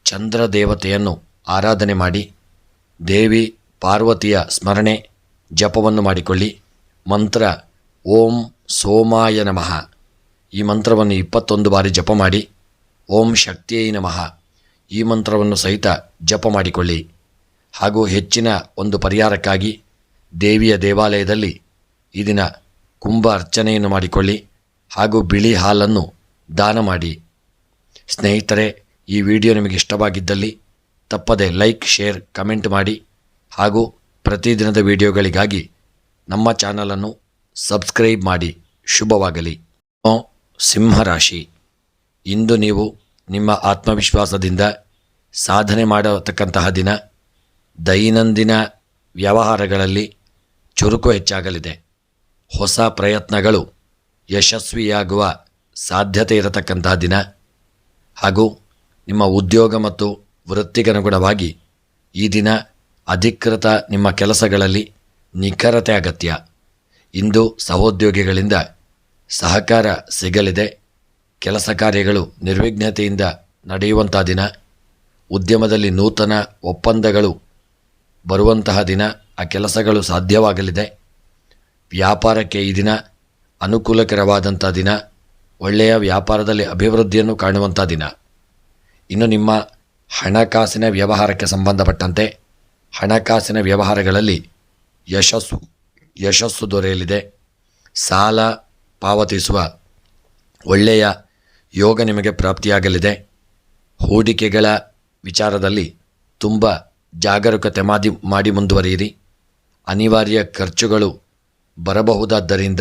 ಚಂದ್ರ ದೇವತೆಯನ್ನು ಆರಾಧನೆ ಮಾಡಿ ದೇವಿ ಪಾರ್ವತಿಯ ಸ್ಮರಣೆ ಜಪವನ್ನು ಮಾಡಿಕೊಳ್ಳಿ. ಮಂತ್ರ ಓಂ ಸೋಮಾಯ ನಮಃ ಈ ಮಂತ್ರವನ್ನು 21 ಬಾರಿ ಜಪ ಮಾಡಿ. ಓಂ ಶಕ್ತಿಯೇ ನಮಃ ಈ ಮಂತ್ರವನ್ನು ಸಹಿತ ಜಪ ಮಾಡಿಕೊಳ್ಳಿ. ಹಾಗೂ ಹೆಚ್ಚಿನ ಒಂದು ಪರಿಹಾರಕ್ಕಾಗಿ ದೇವಿಯ ದೇವಾಲಯದಲ್ಲಿ ಈ ದಿನ ಕುಂಭ ಅರ್ಚನೆಯನ್ನು ಮಾಡಿಕೊಳ್ಳಿ ಹಾಗೂ ಬಿಳಿ ಹಾಲನ್ನು ದಾನ ಮಾಡಿ. ಸ್ನೇಹಿತರೆ, ಈ ವಿಡಿಯೋ ನಿಮಗೆ ಇಷ್ಟವಾಗಿದ್ದಲ್ಲಿ ತಪ್ಪದೆ ಲೈಕ್, ಶೇರ್, ಕಮೆಂಟ್ ಮಾಡಿ ಹಾಗೂ ಪ್ರತಿದಿನದ ವಿಡಿಯೋಗಳಿಗಾಗಿ ನಮ್ಮ ಚಾನಲನ್ನು ಸಬ್ಸ್ಕ್ರೈಬ್ ಮಾಡಿ. ಶುಭವಾಗಲಿ. ಸಿಂಹರಾಶಿ, ಇಂದು ನೀವು ನಿಮ್ಮ ಆತ್ಮವಿಶ್ವಾಸದಿಂದ ಸಾಧನೆ ಮಾಡತಕ್ಕಂತಹ ದಿನ. ದೈನಂದಿನ ವ್ಯವಹಾರಗಳಲ್ಲಿ ಚುರುಕು ಹೆಚ್ಚಾಗಲಿದೆ. ಹೊಸ ಪ್ರಯತ್ನಗಳು ಯಶಸ್ವಿಯಾಗುವ ಸಾಧ್ಯತೆ ಇರತಕ್ಕಂತಹ ದಿನ ಹಾಗೂ ನಿಮ್ಮ ಉದ್ಯೋಗ ಮತ್ತು ವೃತ್ತಿಗನುಗುಣವಾಗಿ ಈ ದಿನ ಅಧಿಕೃತ ನಿಮ್ಮ ಕೆಲಸಗಳಲ್ಲಿ ನಿಖರತೆ ಅಗತ್ಯ. ಇಂದು ಸಹೋದ್ಯೋಗಿಗಳಿಂದ ಸಹಕಾರ ಸಿಗಲಿದೆ. ಕೆಲಸ ಕಾರ್ಯಗಳು ನಿರ್ವಿಘ್ನತೆಯಿಂದ ನಡೆಯುವಂಥ ದಿನ. ಉದ್ಯಮದಲ್ಲಿ ನೂತನ ಒಪ್ಪಂದಗಳು ಬರುವಂತಹ ದಿನ. ಆ ಕೆಲಸಗಳು ಸಾಧ್ಯವಾಗಲಿದೆ. ವ್ಯಾಪಾರಕ್ಕೆ ಈ ದಿನ ಅನುಕೂಲಕರವಾದಂಥ ದಿನ. ಒಳ್ಳೆಯ ವ್ಯಾಪಾರದಲ್ಲಿ ಅಭಿವೃದ್ಧಿಯನ್ನು ಕಾಣುವಂಥ ದಿನ. ಇನ್ನು ನಿಮ್ಮ ಹಣಕಾಸಿನ ವ್ಯವಹಾರಕ್ಕೆ ಸಂಬಂಧಪಟ್ಟಂತೆ ಹಣಕಾಸಿನ ವ್ಯವಹಾರಗಳಲ್ಲಿ ಯಶಸ್ಸು ದೊರೆಯಲಿದೆ. ಸಾಲ ಪಾವತಿಸುವ ಒಳ್ಳೆಯ ಯೋಗ ನಿಮಗೆ ಪ್ರಾಪ್ತಿಯಾಗಲಿದೆ. ಹೂಡಿಕೆಗಳ ವಿಚಾರದಲ್ಲಿ ತುಂಬ ಜಾಗರೂಕತೆ ಮಾಡಿ ಮುಂದುವರಿಯಿರಿ. ಅನಿವಾರ್ಯ ಖರ್ಚುಗಳು ಬರಬಹುದಾದ್ದರಿಂದ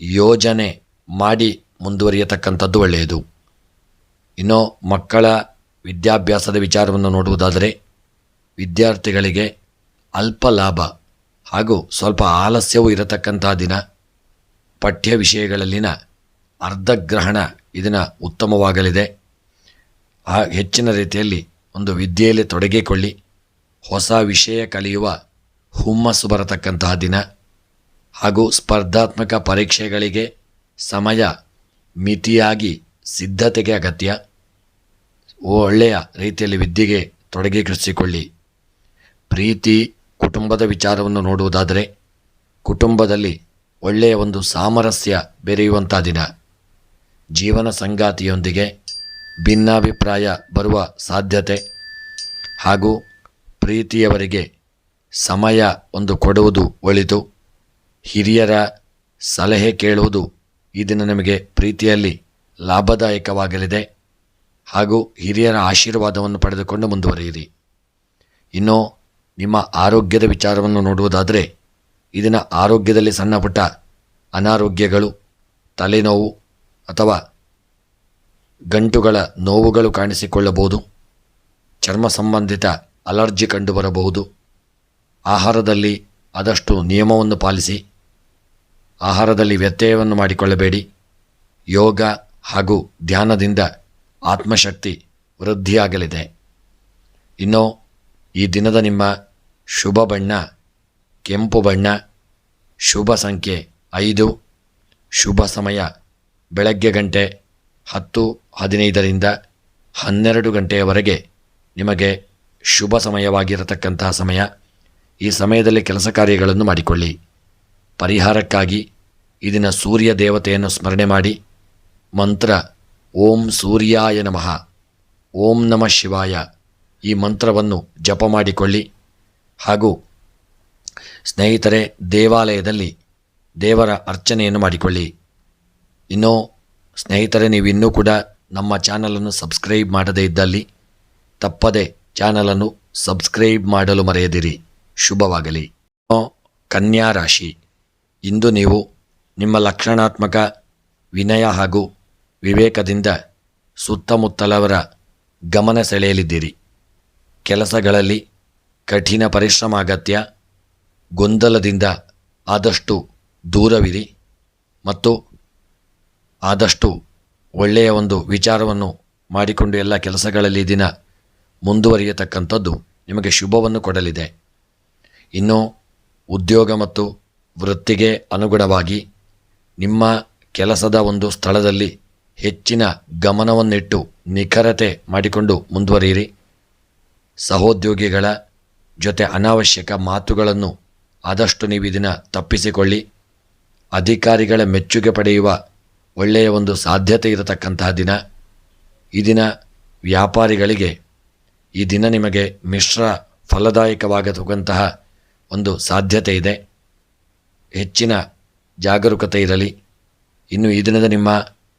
ಯೋಜನೆ ಮಾಡಿ ಮುಂದುವರಿಯತಕ್ಕಂಥದ್ದು ಒಳ್ಳೆಯದು. ಇನ್ನು ಮಕ್ಕಳ ವಿದ್ಯಾಭ್ಯಾಸದ ವಿಚಾರವನ್ನು ನೋಡುವುದಾದರೆ ವಿದ್ಯಾರ್ಥಿಗಳಿಗೆ ಅಲ್ಪ ಲಾಭ ಹಾಗೂ ಸ್ವಲ್ಪ ಆಲಸ್ಯವೂ ಇರತಕ್ಕಂಥ ದಿನ. ಪಠ್ಯ ವಿಷಯಗಳಲ್ಲಿನ ಅರ್ಧಗ್ರಹಣ ಇದನ್ನು ಉತ್ತಮವಾಗಲಿದೆ. ಹೆಚ್ಚಿನ ರೀತಿಯಲ್ಲಿ ಒಂದು ವಿದ್ಯೆಯಲ್ಲಿ ತೊಡಗಿಕೊಳ್ಳಿ. ಹೊಸ ವಿಷಯ ಕಲಿಯುವ ಹುಮ್ಮಸ್ಸು ಬರತಕ್ಕಂತಹ ದಿನ ಹಾಗೂ ಸ್ಪರ್ಧಾತ್ಮಕ ಪರೀಕ್ಷೆಗಳಿಗೆ ಸಮಯ ಮಿತಿಯಾಗಿ ಸಿದ್ಧತೆಗೆ ಅಗತ್ಯ. ಒಳ್ಳೆಯ ರೀತಿಯಲ್ಲಿ ವಿದ್ಯೆಗೆ ತೊಡಗಿಸಿಕೊಳ್ಳಿ. ಪ್ರೀತಿ ಕುಟುಂಬದ ವಿಚಾರವನ್ನು ನೋಡುವುದಾದರೆ ಕುಟುಂಬದಲ್ಲಿ ಒಳ್ಳೆಯ ಒಂದು ಸಾಮರಸ್ಯ ಬೆರೆಯುವಂಥ ದಿನ. ಜೀವನ ಸಂಗಾತಿಯೊಂದಿಗೆ ಭಿನ್ನಾಭಿಪ್ರಾಯ ಬರುವ ಸಾಧ್ಯತೆ ಹಾಗೂ ಪ್ರೀತಿಯವರಿಗೆ ಸಮಯ ಒಂದು ಕೊಡುವುದು ಒಳಿತು. ಹಿರಿಯರ ಸಲಹೆ ಕೇಳುವುದು ಈ ದಿನ ನಿಮಗೆ ಪ್ರೀತಿಯಲ್ಲಿ ಲಾಭದಾಯಕವಾಗಲಿದೆ ಹಾಗೂ ಹಿರಿಯರ ಆಶೀರ್ವಾದವನ್ನು ಪಡೆದುಕೊಂಡು ಮುಂದುವರಿಯಿರಿ. ಇನ್ನು ನಿಮ್ಮ ಆರೋಗ್ಯದ ವಿಚಾರವನ್ನು ನೋಡುವುದಾದರೆ ಇದನ್ನು ಆರೋಗ್ಯದಲ್ಲಿ ಸಣ್ಣ ಪುಟ್ಟ ಅನಾರೋಗ್ಯಗಳು, ತಲೆನೋವು ಅಥವಾ ಗಂಟುಗಳ ನೋವುಗಳು ಕಾಣಿಸಿಕೊಳ್ಳಬಹುದು. ಚರ್ಮ ಸಂಬಂಧಿತ ಅಲರ್ಜಿ ಕಂಡುಬರಬಹುದು. ಆಹಾರದಲ್ಲಿ ಆದಷ್ಟು ನಿಯಮವನ್ನು ಪಾಲಿಸಿ. ಆಹಾರದಲ್ಲಿ ವ್ಯತ್ಯಯವನ್ನು ಮಾಡಿಕೊಳ್ಳಬೇಡಿ. ಯೋಗ ಹಾಗೂ ಧ್ಯಾನದಿಂದ ಆತ್ಮಶಕ್ತಿ ವೃದ್ಧಿಯಾಗಲಿದೆ. ಇನ್ನು ಈ ದಿನದ ನಿಮ್ಮ ಶುಭ ಬಣ್ಣ ಕೆಂಪು ಬಣ್ಣ, ಶುಭ ಸಂಖ್ಯೆ 5, ಶುಭ ಸಮಯ ಬೆಳಗ್ಗೆ 10:15ರಿಂದ 12 ಗಂಟೆಯವರೆಗೆ ನಿಮಗೆ ಶುಭ ಸಮಯವಾಗಿರತಕ್ಕಂತಹ ಸಮಯ. ಈ ಸಮಯದಲ್ಲಿ ಕೆಲಸ ಕಾರ್ಯಗಳನ್ನು ಮಾಡಿಕೊಳ್ಳಿ. ಪರಿಹಾರಕ್ಕಾಗಿ ಈ ದಿನ ಸೂರ್ಯ ದೇವತೆಯನ್ನು ಸ್ಮರಣೆ ಮಾಡಿ ಮಂತ್ರ ಓಂ ಸೂರ್ಯಾಯ ನಮಃ, ಓಂ ನಮಃ ಶಿವಾಯ ಈ ಮಂತ್ರವನ್ನು ಜಪ ಮಾಡಿಕೊಳ್ಳಿ. ಹಾಗೂ ಸ್ನೇಹಿತರೆ, ದೇವಾಲಯದಲ್ಲಿ ದೇವರ ಅರ್ಚನೆಯನ್ನು ಮಾಡಿಕೊಳ್ಳಿ. ಇನ್ನು ಸ್ನೇಹಿತರೆ, ನೀವಿನ್ನೂ ಕೂಡ ನಮ್ಮ ಚಾನಲನ್ನು ಸಬ್ಸ್ಕ್ರೈಬ್ ಮಾಡದೇ ಇದ್ದಲ್ಲಿ ತಪ್ಪದೆ ಚಾನಲನ್ನು ಸಬ್ಸ್ಕ್ರೈಬ್ ಮಾಡಲು ಮರೆಯದಿರಿ. ಶುಭವಾಗಲಿ. ಕನ್ಯಾ ರಾಶಿ, ಇಂದು ನೀವು ನಿಮ್ಮ ಲಕ್ಷಣಾತ್ಮಕ ವಿನಯ ಹಾಗೂ ವಿವೇಕದಿಂದ ಸುತ್ತಮುತ್ತಲವರ ಗಮನ ಸೆಳೆಯಲಿದ್ದೀರಿ. ಕೆಲಸಗಳಲ್ಲಿ ಕಠಿಣ ಪರಿಶ್ರಮ ಅಗತ್ಯ. ಗೊಂದಲದಿಂದ ಆದಷ್ಟು ದೂರವಿರಿ ಮತ್ತು ಆದಷ್ಟು ಒಳ್ಳೆಯ ಒಂದು ವಿಚಾರವನ್ನು ಮಾಡಿಕೊಂಡು ಎಲ್ಲ ಕೆಲಸಗಳಲ್ಲಿ ದಿನ ಮುಂದುವರಿಯತಕ್ಕಂಥದ್ದು ನಿಮಗೆ ಶುಭವನ್ನು ಕೊಡಲಿದೆ. ಇನ್ನು ಉದ್ಯೋಗ ಮತ್ತು ವೃತ್ತಿಗೆ ಅನುಗುಣವಾಗಿ ನಿಮ್ಮ ಕೆಲಸದ ಒಂದು ಸ್ಥಳದಲ್ಲಿ ಹೆಚ್ಚಿನ ಗಮನವನ್ನಿಟ್ಟು ನಿಖರತೆ ಮಾಡಿಕೊಂಡು ಮುಂದುವರಿಯಿರಿ. ಸಹೋದ್ಯೋಗಿಗಳ ಜೊತೆ ಅನಾವಶ್ಯಕ ಮಾತುಗಳನ್ನು ಆದಷ್ಟು ನೀವು ಇದನ್ನು ತಪ್ಪಿಸಿಕೊಳ್ಳಿ. ಅಧಿಕಾರಿಗಳ ಮೆಚ್ಚುಗೆ ಪಡೆಯುವ ಒಳ್ಳೆಯ ಒಂದು ಸಾಧ್ಯತೆ ಇರತಕ್ಕಂತಹ ದಿನ. ಈ ದಿನ ವ್ಯಾಪಾರಿಗಳಿಗೆ ಈ ದಿನ ನಿಮಗೆ ಮಿಶ್ರ ಫಲದಾಯಕವಾಗತಕ್ಕಂತಹ ಒಂದು ಸಾಧ್ಯತೆ ಇದೆ. ಹೆಚ್ಚಿನ ಜಾಗರೂಕತೆ ಇರಲಿ. ಇನ್ನು ಈ ದಿನದ ನಿಮ್ಮ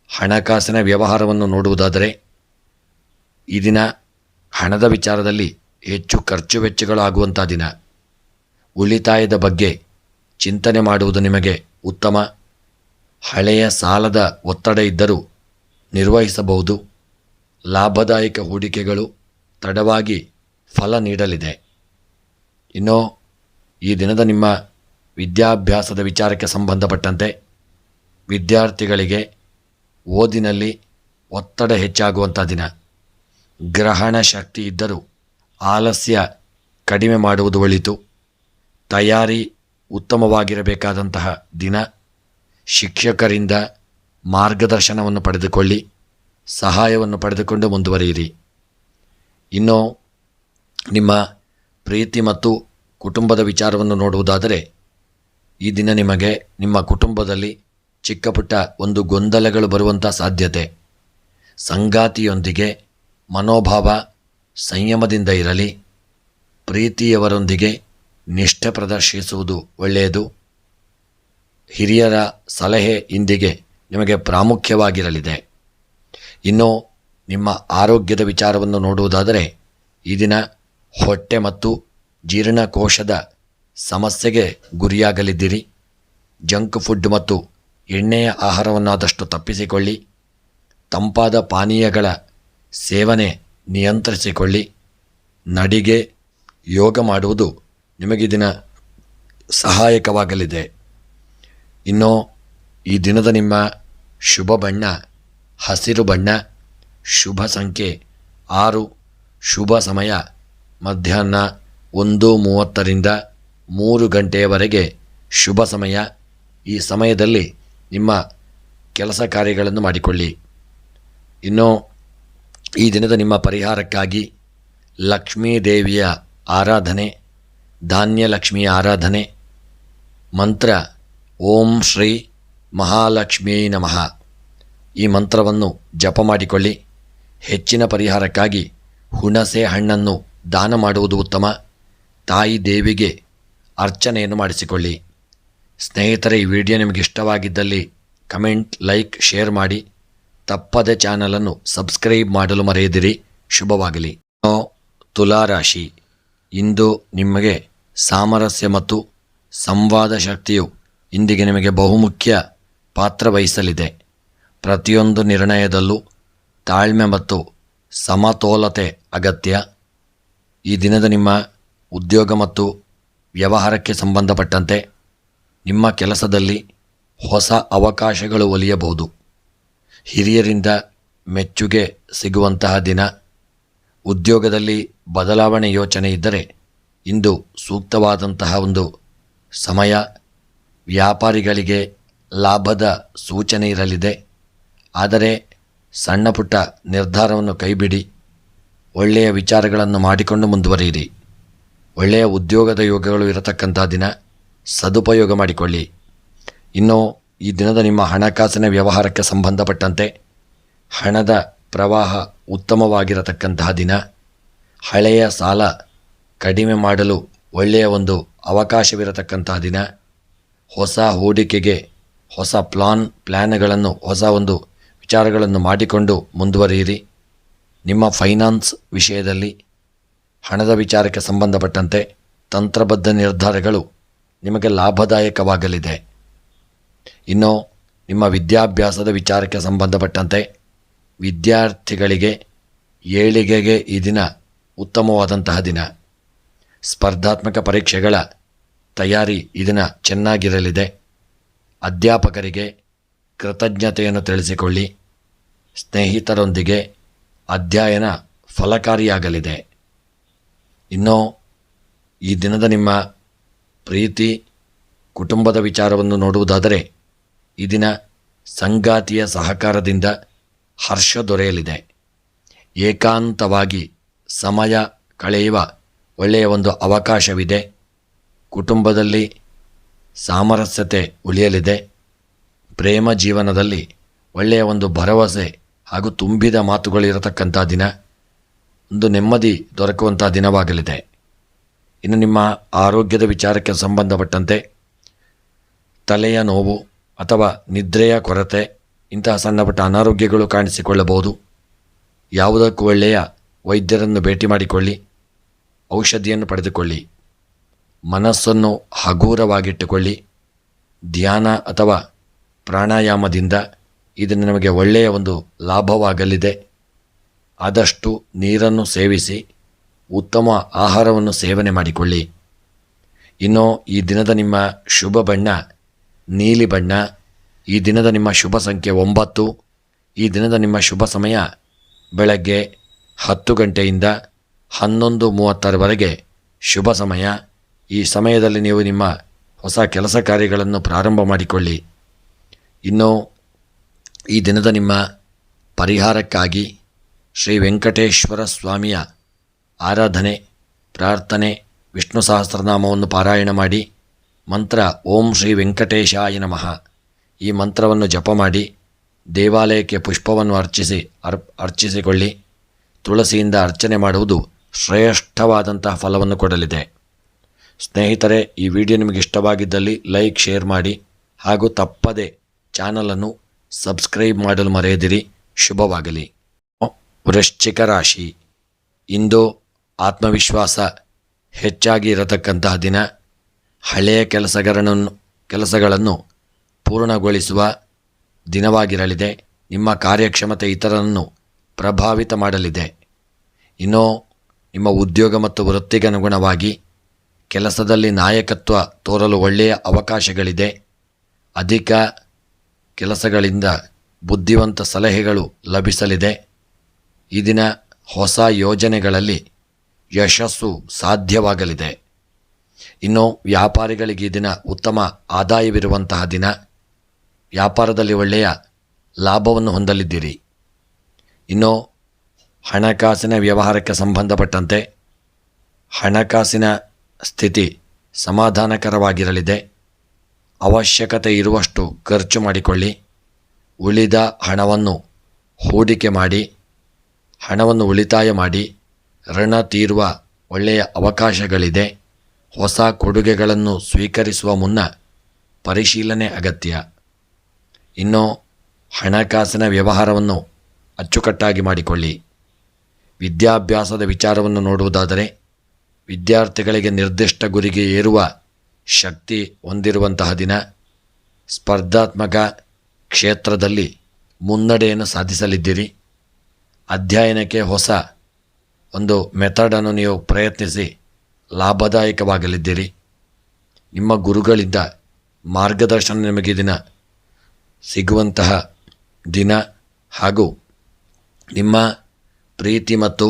ಹಣಕಾಸಿನ ವ್ಯವಹಾರವನ್ನು ನೋಡುವುದಾದರೆ ಈ ದಿನ ಹಣದ ವಿಚಾರದಲ್ಲಿ ಹೆಚ್ಚು ಖರ್ಚು ವೆಚ್ಚಗಳು ಆಗುವಂಥ ದಿನ. ಉಳಿತಾಯದ ಬಗ್ಗೆ ಚಿಂತನೆ ಮಾಡುವುದು ನಿಮಗೆ ಉತ್ತಮ. ಹಳೆಯ ಸಾಲದ ಒತ್ತಡ ಇದ್ದರೂ ನಿರ್ವಹಿಸಬಹುದು. ಲಾಭದಾಯಕ ಹೂಡಿಕೆಗಳು ತಡವಾಗಿ ಫಲ ನೀಡಲಿದೆ. ಇನ್ನು ಈ ದಿನದ ನಿಮ್ಮ ವಿದ್ಯಾಭ್ಯಾಸದ ವಿಚಾರಕ್ಕೆ ಸಂಬಂಧಪಟ್ಟಂತೆ ವಿದ್ಯಾರ್ಥಿಗಳಿಗೆ ಓದಿನಲ್ಲಿ ಒತ್ತಡ ಹೆಚ್ಚಾಗುವಂಥ ದಿನ. ಗ್ರಹಣ ಶಕ್ತಿ ಇದ್ದರೂ ಆಲಸ್ಯ ಕಡಿಮೆ ಮಾಡುವುದು ಒಳಿತು. ತಯಾರಿ ಉತ್ತಮವಾಗಿರಬೇಕಾದಂತಹ ದಿನ. ಶಿಕ್ಷಕರಿಂದ ಮಾರ್ಗದರ್ಶನವನ್ನು ಪಡೆದುಕೊಳ್ಳಿ. ಸಹಾಯವನ್ನು ಪಡೆದುಕೊಂಡು ಮುಂದುವರಿಯಿರಿ. ಇನ್ನು ನಿಮ್ಮ ಪ್ರೀತಿ ಮತ್ತು ಕುಟುಂಬದ ವಿಚಾರವನ್ನು ನೋಡುವುದಾದರೆ ಈ ದಿನ ನಿಮಗೆ ನಿಮ್ಮ ಕುಟುಂಬದಲ್ಲಿ ಚಿಕ್ಕ ಪುಟ್ಟ ಒಂದು ಗೊಂದಲಗಳು ಬರುವಂಥ ಸಾಧ್ಯತೆ. ಸಂಗಾತಿಯೊಂದಿಗೆ ಮನೋಭಾವ ಸಂಯಮದಿಂದ ಇರಲಿ. ಪ್ರೀತಿಯವರೊಂದಿಗೆ ನಿಷ್ಠೆ ಪ್ರದರ್ಶಿಸುವುದು ಒಳ್ಳೆಯದು. ಹಿರಿಯರ ಸಲಹೆ ಇಂದಿಗೆ ನಿಮಗೆ ಪ್ರಾಮುಖ್ಯವಾಗಿರಲಿದೆ. ಇನ್ನು ನಿಮ್ಮ ಆರೋಗ್ಯದ ವಿಚಾರವನ್ನು ನೋಡುವುದಾದರೆ ಈ ದಿನ ಹೊಟ್ಟೆ ಮತ್ತು ಜೀರ್ಣಕೋಶದ ಸಮಸ್ಯೆಗೆ ಗುರಿಯಾಗಲಿದ್ದೀರಿ. ಜಂಕ್ ಫುಡ್ ಮತ್ತು ಎಣ್ಣೆಯ ಆಹಾರವನ್ನು ಆದಷ್ಟು ತಪ್ಪಿಸಿಕೊಳ್ಳಿ. ತಂಪಾದ ಪಾನೀಯಗಳ ಸೇವನೆ ನಿಯಂತ್ರಿಸಿಕೊಳ್ಳಿ. ನಡಿಗೆ, ಯೋಗ ಮಾಡುವುದು ನಿಮಗೆ ದಿನ ಸಹಾಯಕವಾಗಲಿದೆ. ಇನ್ನು ಈ ದಿನದ ನಿಮ್ಮ ಶುಭ ಬಣ್ಣ ಹಸಿರು ಬಣ್ಣ, ಶುಭ ಸಂಖ್ಯೆ 6, ಶುಭ ಸಮಯ ಮಧ್ಯಾಹ್ನ 1:30ರಿಂದ 3 ಗಂಟೆಯವರೆಗೆ ಶುಭ ಸಮಯ. ಈ ಸಮಯದಲ್ಲಿ ನಿಮ್ಮ ಕೆಲಸ ಕಾರ್ಯಗಳನ್ನು ಮಾಡಿಕೊಳ್ಳಿ. ಇನ್ನು ಈ ದಿನದ ನಿಮ್ಮ ಪರಿಹಾರಕ್ಕಾಗಿ ಲಕ್ಷ್ಮೀ ದೇವಿಯ ಆರಾಧನೆ, ಧಾನ್ಯಲಕ್ಷ್ಮಿಯ ಆರಾಧನೆ, ಮಂತ್ರ ಓಂ ಶ್ರೀ ಮಹಾಲಕ್ಷ್ಮೀ ನಮಃ ಈ ಮಂತ್ರವನ್ನು ಜಪ ಮಾಡಿಕೊಳ್ಳಿ. ಹೆಚ್ಚಿನ ಪರಿಹಾರಕ್ಕಾಗಿ ಹುಣಸೆ ಹಣ್ಣನ್ನು ದಾನ ಮಾಡುವುದು ಉತ್ತಮ. ತಾಯಿ ದೇವಿಗೆ ಅರ್ಚನೆಯನ್ನು ಮಾಡಿಸಿಕೊಳ್ಳಿ. ಸ್ನೇಹಿತರೆ, ಈ ವಿಡಿಯೋ ನಿಮಗೆ ಇಷ್ಟವಾಗಿದ್ದಲ್ಲಿ ಕಮೆಂಟ್, ಲೈಕ್, ಶೇರ್ ಮಾಡಿ. ತಪ್ಪದೆ ಚಾನಲನ್ನು ಸಬ್ಸ್ಕ್ರೈಬ್ ಮಾಡಲು ಮರೆಯದಿರಿ. ಶುಭವಾಗಲಿ. ತುಲಾರಾಶಿ, ಇಂದು ನಿಮಗೆ ಸಾಮರಸ್ಯ ಮತ್ತು ಸಂವಾದ ಶಕ್ತಿಯು ಇಂದಿಗೆ ನಿಮಗೆ ಬಹುಮುಖ್ಯ ಪಾತ್ರ ವಹಿಸಲಿದೆ. ಪ್ರತಿಯೊಂದು ನಿರ್ಣಯದಲ್ಲೂ ತಾಳ್ಮೆ ಮತ್ತು ಸಮತೋಲತೆ ಅಗತ್ಯ. ಈ ದಿನದ ನಿಮ್ಮ ಉದ್ಯೋಗ ಮತ್ತು ವ್ಯವಹಾರಕ್ಕೆ ಸಂಬಂಧಪಟ್ಟಂತೆ ನಿಮ್ಮ ಕೆಲಸದಲ್ಲಿ ಹೊಸ ಅವಕಾಶಗಳು ಒಲಿಯಬಹುದು. ಹಿರಿಯರಿಂದ ಮೆಚ್ಚುಗೆ ಸಿಗುವಂತಹ ದಿನ. ಉದ್ಯೋಗದಲ್ಲಿ ಬದಲಾವಣೆ ಯೋಚನೆ ಇದ್ದರೆ ಇಂದು ಸೂಕ್ತವಾದಂತಹ ಒಂದು ಸಮಯ. ವ್ಯಾಪಾರಿಗಳಿಗೆ ಲಾಭದ ಸೂಚನೆ ಇರಲಿದೆ. ಆದರೆ ಸಣ್ಣ ಪುಟ್ಟ ನಿರ್ಧಾರವನ್ನು ಕೈಬಿಡಿ. ಒಳ್ಳೆಯ ವಿಚಾರಗಳನ್ನು ಮಾಡಿಕೊಂಡು ಮುಂದುವರಿಯಿರಿ. ಒಳ್ಳೆಯ ಉದ್ಯೋಗದ ಯೋಗಗಳು ಇರತಕ್ಕಂಥ ದಿನ, ಸದುಪಯೋಗ ಮಾಡಿಕೊಳ್ಳಿ. ಇನ್ನು ಈ ದಿನದ ನಿಮ್ಮ ಹಣಕಾಸಿನ ವ್ಯವಹಾರಕ್ಕೆ ಸಂಬಂಧಪಟ್ಟಂತೆ ಹಣದ ಪ್ರವಾಹ ಉತ್ತಮವಾಗಿರತಕ್ಕಂತಹ ದಿನ. ಹಳೆಯ ಸಾಲ ಕಡಿಮೆ ಮಾಡಲು ಒಳ್ಳೆಯ ಒಂದು ಅವಕಾಶವಿರತಕ್ಕಂತಹ ದಿನ. ಹೊಸ ಹೂಡಿಕೆಗೆ ಹೊಸ ಪ್ಲ್ಯಾನ್ಗಳನ್ನು, ಹೊಸ ಒಂದು ವಿಚಾರಗಳನ್ನು ಮಾಡಿಕೊಂಡು ಮುಂದುವರಿಯಿರಿ. ನಿಮ್ಮ ಫೈನಾನ್ಸ್ ವಿಷಯದಲ್ಲಿ ಹಣದ ವಿಚಾರಕ್ಕೆ ಸಂಬಂಧಪಟ್ಟಂತೆ ತಂತ್ರಬದ್ಧ ನಿರ್ಧಾರಗಳು ನಿಮಗೆ ಲಾಭದಾಯಕವಾಗಲಿದೆ. ಇನ್ನು ನಿಮ್ಮ ವಿದ್ಯಾಭ್ಯಾಸದ ವಿಚಾರಕ್ಕೆ ಸಂಬಂಧಪಟ್ಟಂತೆ ವಿದ್ಯಾರ್ಥಿಗಳಿಗೆ ಏಳಿಗೆಗೆ ಈ ದಿನ ಉತ್ತಮವಾದಂತಹ ದಿನ. ಸ್ಪರ್ಧಾತ್ಮಕ ಪರೀಕ್ಷೆಗಳ ತಯಾರಿ ಈ ದಿನ ಚೆನ್ನಾಗಿರಲಿದೆ. ಅಧ್ಯಾಪಕರಿಗೆ ಕೃತಜ್ಞತೆಯನ್ನು ತಿಳಿಸಿಕೊಳ್ಳಿ. ಸ್ನೇಹಿತರೊಂದಿಗೆ ಅಧ್ಯಯನ ಫಲಕಾರಿಯಾಗಲಿದೆ. ಇನ್ನು ಈ ದಿನದ ನಿಮ್ಮ ಪ್ರೀತಿ ಕುಟುಂಬದ ವಿಚಾರವನ್ನು ನೋಡುವುದಾದರೆ ಈ ದಿನ ಸಂಗಾತಿಯ ಸಹಕಾರದಿಂದ ಹರ್ಷ ದೊರೆಯಲಿದೆ. ಏಕಾಂತವಾಗಿ ಸಮಯ ಕಳೆಯುವ ಒಳ್ಳೆಯ ಒಂದು ಅವಕಾಶವಿದೆ. ಕುಟುಂಬದಲ್ಲಿ ಸಾಮರಸ್ಯತೆ ಉಳಿಯಲಿದೆ. ಪ್ರೇಮ ಜೀವನದಲ್ಲಿ ಒಳ್ಳೆಯ ಒಂದು ಭರವಸೆ ಹಾಗೂ ತುಂಬಿದ ಮಾತುಗಳಿರತಕ್ಕಂಥ ದಿನ. ಒಂದು ನೆಮ್ಮದಿ ದೊರಕುವಂಥ ದಿನವಾಗಲಿದೆ. ಇನ್ನು ನಿಮ್ಮ ಆರೋಗ್ಯದ ವಿಚಾರಕ್ಕೆ ಸಂಬಂಧಪಟ್ಟಂತೆ ತಲೆಯ ನೋವು ಅಥವಾ ನಿದ್ರೆಯ ಕೊರತೆ, ಇಂತಹ ಸಣ್ಣ ಪುಟ್ಟ ಅನಾರೋಗ್ಯಗಳು ಕಾಣಿಸಿಕೊಳ್ಳಬಹುದು. ಯಾವುದಕ್ಕೂ ಒಳ್ಳೆಯ ವೈದ್ಯರನ್ನು ಭೇಟಿ ಮಾಡಿಕೊಳ್ಳಿ. ಔಷಧಿಯನ್ನು ಪಡೆದುಕೊಳ್ಳಿ. ಮನಸ್ಸನ್ನು ಹಗೂರವಾಗಿಟ್ಟುಕೊಳ್ಳಿ. ಧ್ಯಾನ ಅಥವಾ ಪ್ರಾಣಾಯಾಮದಿಂದ ಇದನ್ನು ನಿಮಗೆ ಒಳ್ಳೆಯ ಒಂದು ಲಾಭವಾಗಲಿದೆ. ಆದಷ್ಟು ನೀರನ್ನು ಸೇವಿಸಿ ಉತ್ತಮ ಆಹಾರವನ್ನು ಸೇವನೆ ಮಾಡಿಕೊಳ್ಳಿ. ಇನ್ನು ಈ ದಿನದ ನಿಮ್ಮ ಶುಭ ಬಣ್ಣ ನೀಲಿ ಬಣ್ಣ. ಈ ದಿನದ ನಿಮ್ಮ ಶುಭ ಸಂಖ್ಯೆ 9. ಈ ದಿನದ ನಿಮ್ಮ ಶುಭ ಸಮಯ ಬೆಳಗ್ಗೆ 10 ಗಂಟೆಯಿಂದ 11:30ರವರೆಗೆ ಶುಭ ಸಮಯ. ಈ ಸಮಯದಲ್ಲಿ ನೀವು ನಿಮ್ಮ ಹೊಸ ಕೆಲಸ ಕಾರ್ಯಗಳನ್ನು ಪ್ರಾರಂಭ ಮಾಡಿಕೊಳ್ಳಿ. ಇನ್ನು ಈ ದಿನದ ನಿಮ್ಮ ಪರಿಹಾರಕ್ಕಾಗಿ ಶ್ರೀ ವೆಂಕಟೇಶ್ವರ ಸ್ವಾಮಿಯ ಆರಾಧನೆ, ಪ್ರಾರ್ಥನೆ, ವಿಷ್ಣು ಸಹಸ್ರನಾಮವನ್ನು ಪಾರಾಯಣ ಮಾಡಿ. ಮಂತ್ರ ಓಂ ಶ್ರೀ ವೆಂಕಟೇಶಾಯ ನಮಃ ಈ ಮಂತ್ರವನ್ನು ಜಪ ಮಾಡಿ ದೇವಾಲಯಕ್ಕೆ ಪುಷ್ಪವನ್ನು ಅರ್ಚಿಸಿಕೊಳ್ಳಿ. ತುಳಸಿಯಿಂದ ಅರ್ಚನೆ ಮಾಡುವುದು ಶ್ರೇಷ್ಠವಾದಂತಹ ಫಲವನ್ನು ಕೊಡಲಿದೆ. ಸ್ನೇಹಿತರೆ, ಈ ವಿಡಿಯೋ ನಿಮಗೆ ಇಷ್ಟವಾಗಿದ್ದಲ್ಲಿ ಲೈಕ್, ಶೇರ್ ಮಾಡಿ ಹಾಗೂ ತಪ್ಪದೆ ಚಾನಲನ್ನು ಸಬ್ಸ್ಕ್ರೈಬ್ ಮಾಡಲು ಮರೆಯದಿರಿ. ಶುಭವಾಗಲಿ. ವೃಶ್ಚಿಕ ರಾಶಿ. ಇಂದು ಆತ್ಮವಿಶ್ವಾಸ ಹೆಚ್ಚಾಗಿ ಇರತಕ್ಕಂತಹ ದಿನ. ಹಳೆಯ ಕೆಲಸಗಳನ್ನು ಪೂರ್ಣಗೊಳಿಸುವ ದಿನವಾಗಿರಲಿದೆ. ನಿಮ್ಮ ಕಾರ್ಯಕ್ಷಮತೆ ಇತರರನ್ನು ಪ್ರಭಾವಿತ ಮಾಡಲಿದೆ. ಇನ್ನು ನಿಮ್ಮ ಉದ್ಯೋಗ ಮತ್ತು ವೃತ್ತಿಗನುಗುಣವಾಗಿ ಕೆಲಸದಲ್ಲಿ ನಾಯಕತ್ವ ತೋರಲು ಒಳ್ಳೆಯ ಅವಕಾಶಗಳಿದೆ. ಅಧಿಕ ಕೆಲಸಗಳಿಂದ ಬುದ್ಧಿವಂತ ಸಲಹೆಗಳು ಲಭಿಸಲಿದೆ. ಈ ದಿನ ಹೊಸ ಯೋಜನೆಗಳಲ್ಲಿ ಯಶಸ್ಸು ಸಾಧ್ಯವಾಗಲಿದೆ. ಇನ್ನು ವ್ಯಾಪಾರಿಗಳಿಗೆ ಈ ದಿನ ಉತ್ತಮ ಆದಾಯವಿರುವಂತಹ ದಿನ. ವ್ಯಾಪಾರದಲ್ಲಿ ಒಳ್ಳೆಯ ಲಾಭವನ್ನು ಹೊಂದಲಿದ್ದೀರಿ. ಇನ್ನು ಹಣಕಾಸಿನ ವ್ಯವಹಾರಕ್ಕೆ ಸಂಬಂಧಪಟ್ಟಂತೆ ಹಣಕಾಸಿನ ಸ್ಥಿತಿ ಸಮಾಧಾನಕರವಾಗಿರಲಿದೆ. ಅವಶ್ಯಕತೆ ಇರುವಷ್ಟು ಖರ್ಚು ಮಾಡಿಕೊಳ್ಳಿ. ಉಳಿದ ಹಣವನ್ನು ಹೂಡಿಕೆ ಮಾಡಿ, ಹಣವನ್ನು ಉಳಿತಾಯ ಮಾಡಿ ಋಣ ತೀರುವ ಒಳ್ಳೆಯ ಅವಕಾಶಗಳಿದೆ. ಹೊಸ ಕೊಡುಗೆಗಳನ್ನು ಸ್ವೀಕರಿಸುವ ಮುನ್ನ ಪರಿಶೀಲನೆ ಅಗತ್ಯ. ಇನ್ನು ಹಣಕಾಸಿನ ವ್ಯವಹಾರವನ್ನು ಅಚ್ಚುಕಟ್ಟಾಗಿ ಮಾಡಿಕೊಳ್ಳಿ. ವಿದ್ಯಾಭ್ಯಾಸದ ವಿಚಾರವನ್ನು ನೋಡುವುದಾದರೆ ವಿದ್ಯಾರ್ಥಿಗಳಿಗೆ ನಿರ್ದಿಷ್ಟ ಗುರಿಗೆ ಏರುವ ಶಕ್ತಿ ಹೊಂದಿರುವಂತಹ ದಿನ. ಸ್ಪರ್ಧಾತ್ಮಕ ಕ್ಷೇತ್ರದಲ್ಲಿ ಮುನ್ನಡೆಯನ್ನು ಸಾಧಿಸಲಿದ್ದೀರಿ. ಅಧ್ಯಯನಕ್ಕೆ ಹೊಸ ಒಂದು ಮೆಥಡನ್ನು ನೀವು ಪ್ರಯತ್ನಿಸಿ ಲಾಭದಾಯಕವಾಗಲಿದ್ದೀರಿ. ನಿಮ್ಮ ಗುರುಗಳಿಂದ ಮಾರ್ಗದರ್ಶನ ನಿಮಗೆ ದಿನ ಸಿಗುವಂತಹ ದಿನ. ಹಾಗೂ ನಿಮ್ಮ ಪ್ರೀತಿ ಮತ್ತು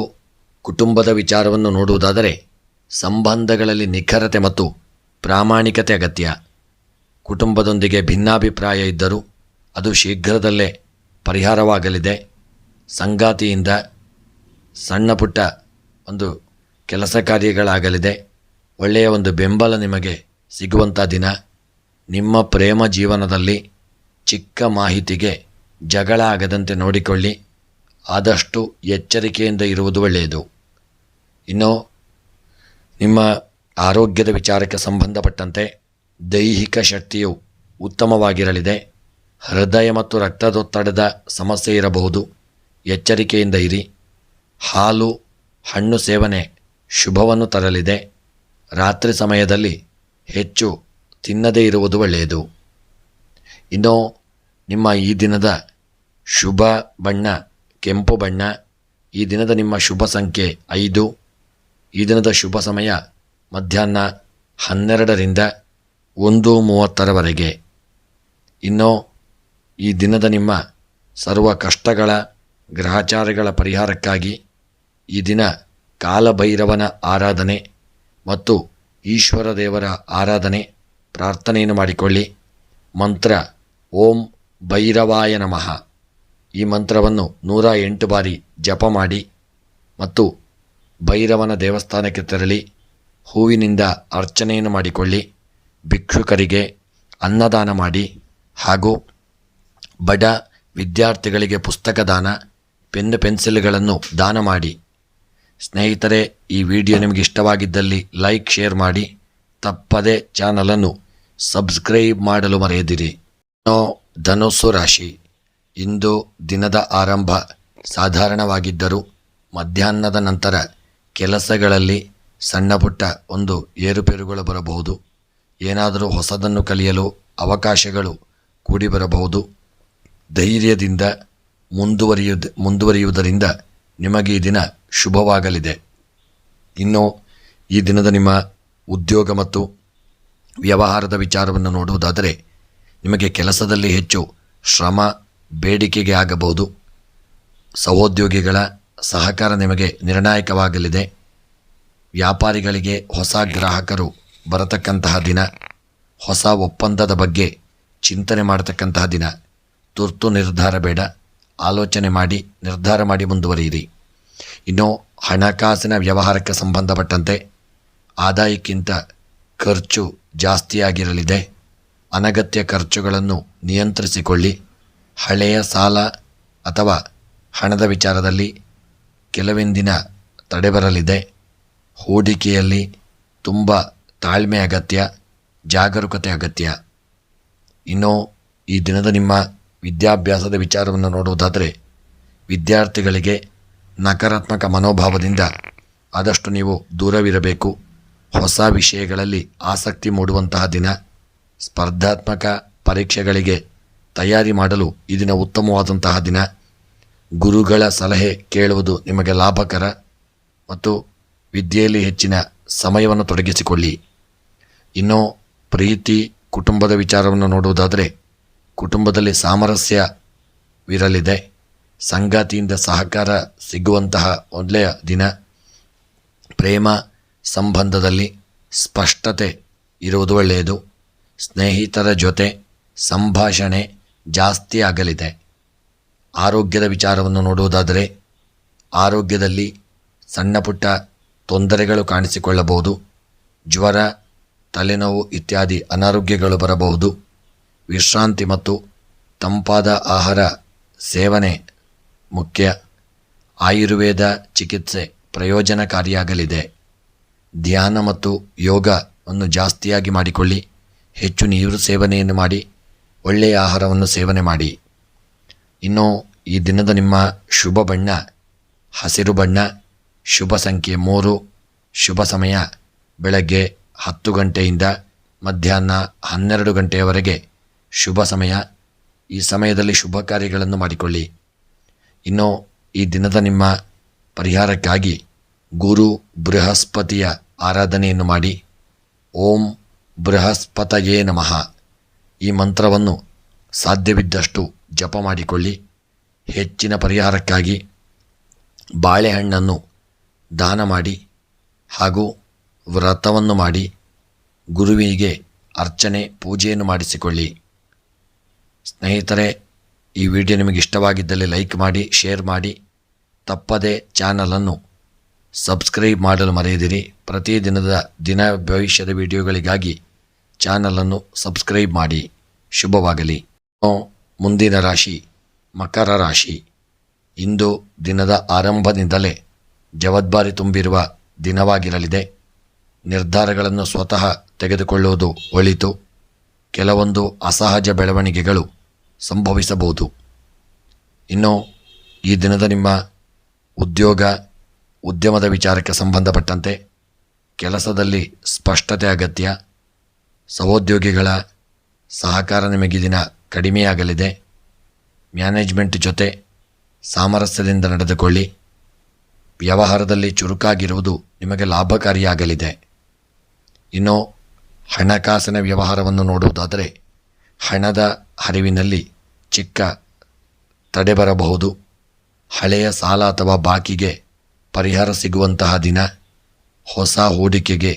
ಕುಟುಂಬದ ವಿಚಾರವನ್ನು ನೋಡುವುದಾದರೆ ಸಂಬಂಧಗಳಲ್ಲಿ ನಿಖರತೆ ಮತ್ತು ಪ್ರಾಮಾಣಿಕತೆ ಅಗತ್ಯ. ಕುಟುಂಬದೊಂದಿಗೆ ಭಿನ್ನಾಭಿಪ್ರಾಯ ಇದ್ದರೂ ಅದು ಶೀಘ್ರದಲ್ಲೇ ಪರಿಹಾರವಾಗಲಿದೆ. ಸಂಗಾತಿಯಿಂದ ಸಣ್ಣ ಪುಟ್ಟ ಒಂದು ಕೆಲಸ ಕಾರ್ಯಗಳಾಗಲಿದೆ. ಒಳ್ಳೆಯ ಒಂದು ಬೆಂಬಲ ನಿಮಗೆ ಸಿಗುವಂಥ ದಿನ. ನಿಮ್ಮ ಪ್ರೇಮ ಜೀವನದಲ್ಲಿ ಚಿಕ್ಕ ಮಾಹಿತಿಗೆ ಜಗಳ ಆಗದಂತೆ ನೋಡಿಕೊಳ್ಳಿ. ಆದಷ್ಟು ಎಚ್ಚರಿಕೆಯಿಂದ ಇರುವುದು ಒಳ್ಳೆಯದು. ಇನ್ನು ನಿಮ್ಮ ಆರೋಗ್ಯದ ವಿಚಾರಕ್ಕೆ ಸಂಬಂಧಪಟ್ಟಂತೆ ದೈಹಿಕ ಶಕ್ತಿಯು ಉತ್ತಮವಾಗಿರಲಿದೆ. ಹೃದಯ ಮತ್ತು ರಕ್ತದೊತ್ತಡದ ಸಮಸ್ಯೆ ಇರಬಹುದು. ಎಚ್ಚರಿಕೆಯಿಂದ ಇರಿ. ಹಾಲು, ಹಣ್ಣು ಸೇವನೆ ಶುಭವನ್ನು ತರಲಿದೆ. ರಾತ್ರಿ ಸಮಯದಲ್ಲಿ ಹೆಚ್ಚು ತಿನ್ನದೇ ಇರುವುದು ಒಳ್ಳೆಯದು. ಇನ್ನು ನಿಮ್ಮ ಈ ದಿನದ ಶುಭ ಬಣ್ಣ ಕೆಂಪು ಬಣ್ಣ. ಈ ದಿನದ ನಿಮ್ಮ ಶುಭ ಸಂಖ್ಯೆ 5. ಈ ದಿನದ ಶುಭ ಸಮಯ ಮಧ್ಯಾಹ್ನ 12ರಿಂದ 1:30 ಇನ್ನು ಈ ದಿನದ ನಿಮ್ಮ ಸರ್ವ ಕಷ್ಟಗಳ ಗ್ರಹಚಾರಗಳ ಪರಿಹಾರಕ್ಕಾಗಿ ಈ ದಿನ ಕಾಲಭೈರವನ ಆರಾಧನೆ ಮತ್ತು ಈಶ್ವರ ದೇವರ ಆರಾಧನೆ ಪ್ರಾರ್ಥನೆಯನ್ನು ಮಾಡಿಕೊಳ್ಳಿ. ಮಂತ್ರ ಓಂ ಭೈರವಾಯ ನಮಃ. ಈ ಮಂತ್ರವನ್ನು 108 ಬಾರಿ ಜಪ ಮಾಡಿ ಮತ್ತು ಭೈರವನ ದೇವಸ್ಥಾನಕ್ಕೆ ತೆರಳಿ ಹೂವಿನಿಂದ ಅರ್ಚನೆಯನ್ನು ಮಾಡಿಕೊಳ್ಳಿ. ಭಿಕ್ಷುಕರಿಗೆ ಅನ್ನದಾನ ಮಾಡಿ ಹಾಗೂ ಬಡ ವಿದ್ಯಾರ್ಥಿಗಳಿಗೆ ಪುಸ್ತಕ ದಾನ, ಪೆನ್ಸಿಲ್ಗಳನ್ನು ದಾನ ಮಾಡಿ. ಸ್ನೇಹಿತರೆ, ಈ ವಿಡಿಯೋ ನಿಮಗೆ ಇಷ್ಟವಾಗಿದ್ದಲ್ಲಿ ಲೈಕ್, ಶೇರ್ ಮಾಡಿ. ತಪ್ಪದೆ ಚಾನಲನ್ನು ಸಬ್ಸ್ಕ್ರೈಬ್ ಮಾಡಲು ಮರೆಯದಿರಿ. ಧನುಸ್ಸು ರಾಶಿ. ಇಂದು ದಿನದ ಆರಂಭ ಸಾಧಾರಣವಾಗಿದ್ದರೂ ಮಧ್ಯಾಹ್ನದ ನಂತರ ಕೆಲಸಗಳಲ್ಲಿ ಸಣ್ಣ ಪುಟ್ಟ ಒಂದು ಏರುಪೇರುಗಳು ಬರಬಹುದು. ಏನಾದರೂ ಹೊಸದನ್ನು ಕಲಿಯಲು ಅವಕಾಶಗಳು ಕೂಡಿ ಬರಬಹುದು. ಧೈರ್ಯದಿಂದ ಮುಂದುವರಿಯುವುದರಿಂದ ನಿಮಗೆ ಈ ದಿನ ಶುಭವಾಗಲಿದೆ. ಇನ್ನು ಈ ದಿನದ ನಿಮ್ಮ ಉದ್ಯೋಗ ಮತ್ತು ವ್ಯವಹಾರದ ವಿಚಾರವನ್ನು ನೋಡುವುದಾದರೆ ನಿಮಗೆ ಕೆಲಸದಲ್ಲಿ ಹೆಚ್ಚು ಶ್ರಮ ಬೇಡಿಕೆಗೆ ಆಗಬಹುದು. ಸಹೋದ್ಯೋಗಿಗಳ ಸಹಕಾರ ನಿಮಗೆ ನಿರ್ಣಾಯಕವಾಗಲಿದೆ. ವ್ಯಾಪಾರಿಗಳಿಗೆ ಹೊಸ ಗ್ರಾಹಕರು ಬರತಕ್ಕಂತಹ ದಿನ. ಹೊಸ ಒಪ್ಪಂದದ ಬಗ್ಗೆ ಚಿಂತನೆ ಮಾಡತಕ್ಕಂತಹ ದಿನ. ತುರ್ತು ನಿರ್ಧಾರ ಬೇಡ, ಆಲೋಚನೆ ಮಾಡಿ ನಿರ್ಧಾರ ಮಾಡಿ ಮುಂದುವರಿಯಿರಿ. ಇನ್ನು ಹಣಕಾಸಿನ ವ್ಯವಹಾರಕ್ಕೆ ಸಂಬಂಧಪಟ್ಟಂತೆ ಆದಾಯಕ್ಕಿಂತ ಖರ್ಚು ಜಾಸ್ತಿಯಾಗಿರಲಿದೆ. ಅನಗತ್ಯ ಖರ್ಚುಗಳನ್ನು ನಿಯಂತ್ರಿಸಿಕೊಳ್ಳಿ. ಹಳೆಯ ಸಾಲ ಅಥವಾ ಹಣದ ವಿಚಾರದಲ್ಲಿ ಕೆಲವೆಂದಿನ ತಡೆ ಬರಲಿದೆ. ಹೂಡಿಕೆಯಲ್ಲಿ ತುಂಬ ತಾಳ್ಮೆ ಅಗತ್ಯ, ಜಾಗರೂಕತೆ ಅಗತ್ಯ. ಇನ್ನು ಈ ದಿನದ ನಿಮ್ಮ ವಿದ್ಯಾಭ್ಯಾಸದ ವಿಚಾರವನ್ನು ನೋಡುವುದಾದರೆ, ವಿದ್ಯಾರ್ಥಿಗಳಿಗೆ ನಕಾರಾತ್ಮಕ ಮನೋಭಾವದಿಂದ ಆದಷ್ಟು ನೀವು ದೂರವಿರಬೇಕು. ಹೊಸ ವಿಷಯಗಳಲ್ಲಿ ಆಸಕ್ತಿ ಮೂಡುವಂತಹ ದಿನ. ಸ್ಪರ್ಧಾತ್ಮಕ ಪರೀಕ್ಷೆಗಳಿಗೆ ತಯಾರಿ ಮಾಡಲು ಈ ದಿನ ಉತ್ತಮವಾದಂತಹ ದಿನ. ಗುರುಗಳ ಸಲಹೆ ಕೇಳುವುದು ನಿಮಗೆ ಲಾಭಕರ ಮತ್ತು ವಿದ್ಯೆಯಲ್ಲಿ ಹೆಚ್ಚಿನ ಸಮಯವನ್ನು ತೊಡಗಿಸಿಕೊಳ್ಳಿ. ಇನ್ನು ಪ್ರೀತಿ ಕುಟುಂಬದ ವಿಚಾರವನ್ನು ನೋಡುವುದಾದರೆ, ಕುಟುಂಬದಲ್ಲಿ ಸಾಮರಸ್ಯವಿರಲಿದೆ. ಸಂಗಾತಿಯಿಂದ ಸಹಕಾರ ಸಿಗುವಂತಹ ಒಳ್ಳೆಯ ದಿನ. ಪ್ರೇಮ ಸಂಬಂಧದಲ್ಲಿ ಸ್ಪಷ್ಟತೆ ಇರುವುದು ಒಳ್ಳೆಯದು. ಸ್ನೇಹಿತರ ಜೊತೆ ಸಂಭಾಷಣೆ ಜಾಸ್ತಿ ಆಗಲಿದೆ. ಆರೋಗ್ಯದ ವಿಚಾರವನ್ನು ನೋಡುವುದಾದರೆ, ಆರೋಗ್ಯದಲ್ಲಿ ಸಣ್ಣ ಪುಟ್ಟ ತೊಂದರೆಗಳು ಕಾಣಿಸಿಕೊಳ್ಳಬಹುದು. ಜ್ವರ, ತಲೆನೋವು ಇತ್ಯಾದಿ ಅನಾರೋಗ್ಯಗಳು ಬರಬಹುದು. ವಿಶ್ರಾಂತಿ ಮತ್ತು ತಂಪಾದ ಆಹಾರ ಸೇವನೆ ಮುಖ್ಯ. ಆಯುರ್ವೇದ ಚಿಕಿತ್ಸೆ ಪ್ರಯೋಜನಕಾರಿಯಾಗಲಿದೆ. ಧ್ಯಾನ ಮತ್ತು ಯೋಗವನ್ನು ಜಾಸ್ತಿಯಾಗಿ ಮಾಡಿಕೊಳ್ಳಿ. ಹೆಚ್ಚು ನೀರು ಸೇವನೆಯನ್ನು ಮಾಡಿ ಒಳ್ಳೆಯ ಆಹಾರವನ್ನು ಸೇವನೆ ಮಾಡಿ. ಇನ್ನು ಈ ದಿನದ ನಿಮ್ಮ ಶುಭ ಬಣ್ಣ ಹಸಿರು ಬಣ್ಣ. ಶುಭ ಸಂಖ್ಯೆ 3. ಶುಭ ಸಮಯ ಬೆಳಗ್ಗೆ 10 ಗಂಟೆಯಿಂದ ಮಧ್ಯಾಹ್ನ 12 ಗಂಟೆಯವರೆಗೆ ಶುಭ ಸಮಯ. ಈ ಸಮಯದಲ್ಲಿ ಶುಭ ಕಾರ್ಯಗಳನ್ನು ಮಾಡಿಕೊಳ್ಳಿ. ಇನ್ನು ಈ ದಿನದ ನಿಮ್ಮ ಪರಿಹಾರಕ್ಕಾಗಿ ಗುರು ಬೃಹಸ್ಪತಿಯ ಆರಾಧನೆಯನ್ನು ಮಾಡಿ. ಓಂ ಬೃಹಸ್ಪತಯೇ ನಮಃ ಈ ಮಂತ್ರವನ್ನು ಸಾಧ್ಯವಿದ್ದಷ್ಟು ಜಪ ಮಾಡಿಕೊಳ್ಳಿ. ಹೆಚ್ಚಿನ ಪರಿಹಾರಕ್ಕಾಗಿ ಬಾಳೆಹಣ್ಣನ್ನು ದಾನ ಮಾಡಿ ಹಾಗೂ ವ್ರತವನ್ನು ಮಾಡಿ ಗುರುವಿಗೆ ಅರ್ಚನೆ ಪೂಜೆಯನ್ನು ಮಾಡಿಸಿಕೊಳ್ಳಿ. ಸ್ನೇಹಿತರೆ, ಈ ವಿಡಿಯೋ ನಿಮಗೆ ಇಷ್ಟವಾಗಿದ್ದಲ್ಲಿ ಲೈಕ್ ಮಾಡಿ, ಶೇರ್ ಮಾಡಿ. ತಪ್ಪದೇ ಚಾನಲನ್ನು ಸಬ್ಸ್ಕ್ರೈಬ್ ಮಾಡಲು ಮರೆಯದಿರಿ. ಪ್ರತಿದಿನದ ದಿನ ಭವಿಷ್ಯದ ವಿಡಿಯೋಗಳಿಗಾಗಿ ಚಾನಲನ್ನು ಸಬ್ಸ್ಕ್ರೈಬ್ ಮಾಡಿ. ಶುಭವಾಗಲಿ. ಮುಂದಿನ ರಾಶಿ ಮಕರ ರಾಶಿ. ಇಂದು ದಿನದ ಆರಂಭದಿಂದಲೇ ಜವಾಬ್ದಾರಿ ತುಂಬಿರುವ ದಿನವಾಗಿರಲಿದೆ. ನಿರ್ಧಾರಗಳನ್ನು ಸ್ವತಃ ತೆಗೆದುಕೊಳ್ಳುವುದು ಒಳಿತು. ಕೆಲವೊಂದು ಅಸಹಜ ಬೆಳವಣಿಗೆಗಳು ಸಂಭವಿಸಬಹುದು. ಇನ್ನು ಈ ದಿನದ ನಿಮ್ಮ ಉದ್ಯಮದ ವಿಚಾರಕ್ಕೆ ಸಂಬಂಧಪಟ್ಟಂತೆ ಕೆಲಸದಲ್ಲಿ ಸ್ಪಷ್ಟತೆ ಅಗತ್ಯ. ಸಹೋದ್ಯೋಗಿಗಳ ಸಹಕಾರ ನಿಮಗೆ ದಿನ ಕಡಿಮೆಯಾಗಲಿದೆ. ಮ್ಯಾನೇಜ್ಮೆಂಟ್ ಜೊತೆ ಸಾಮರಸ್ಯದಿಂದ ನಡೆದುಕೊಳ್ಳಿ. ವ್ಯವಹಾರದಲ್ಲಿ ಚುರುಕಾಗಿರುವುದು ನಿಮಗೆ ಲಾಭಕಾರಿಯಾಗಲಿದೆ. ಇನ್ನು ಹಣಕಾಸಿನ ವ್ಯವಹಾರವನ್ನು ನೋಡುವುದಾದರೆ, ಹಣದ ಹರಿವಿನಲ್ಲಿ ಚಿಕ್ಕ ತಡೆ ಬರಬಹುದು. ಹಳೆಯ ಸಾಲ ಅಥವಾ ಬಾಕಿಗೆ ಪರಿಹಾರ ಸಿಗುವಂತಹ ದಿನ. ಹೊಸ ಹೂಡಿಕೆಗೆ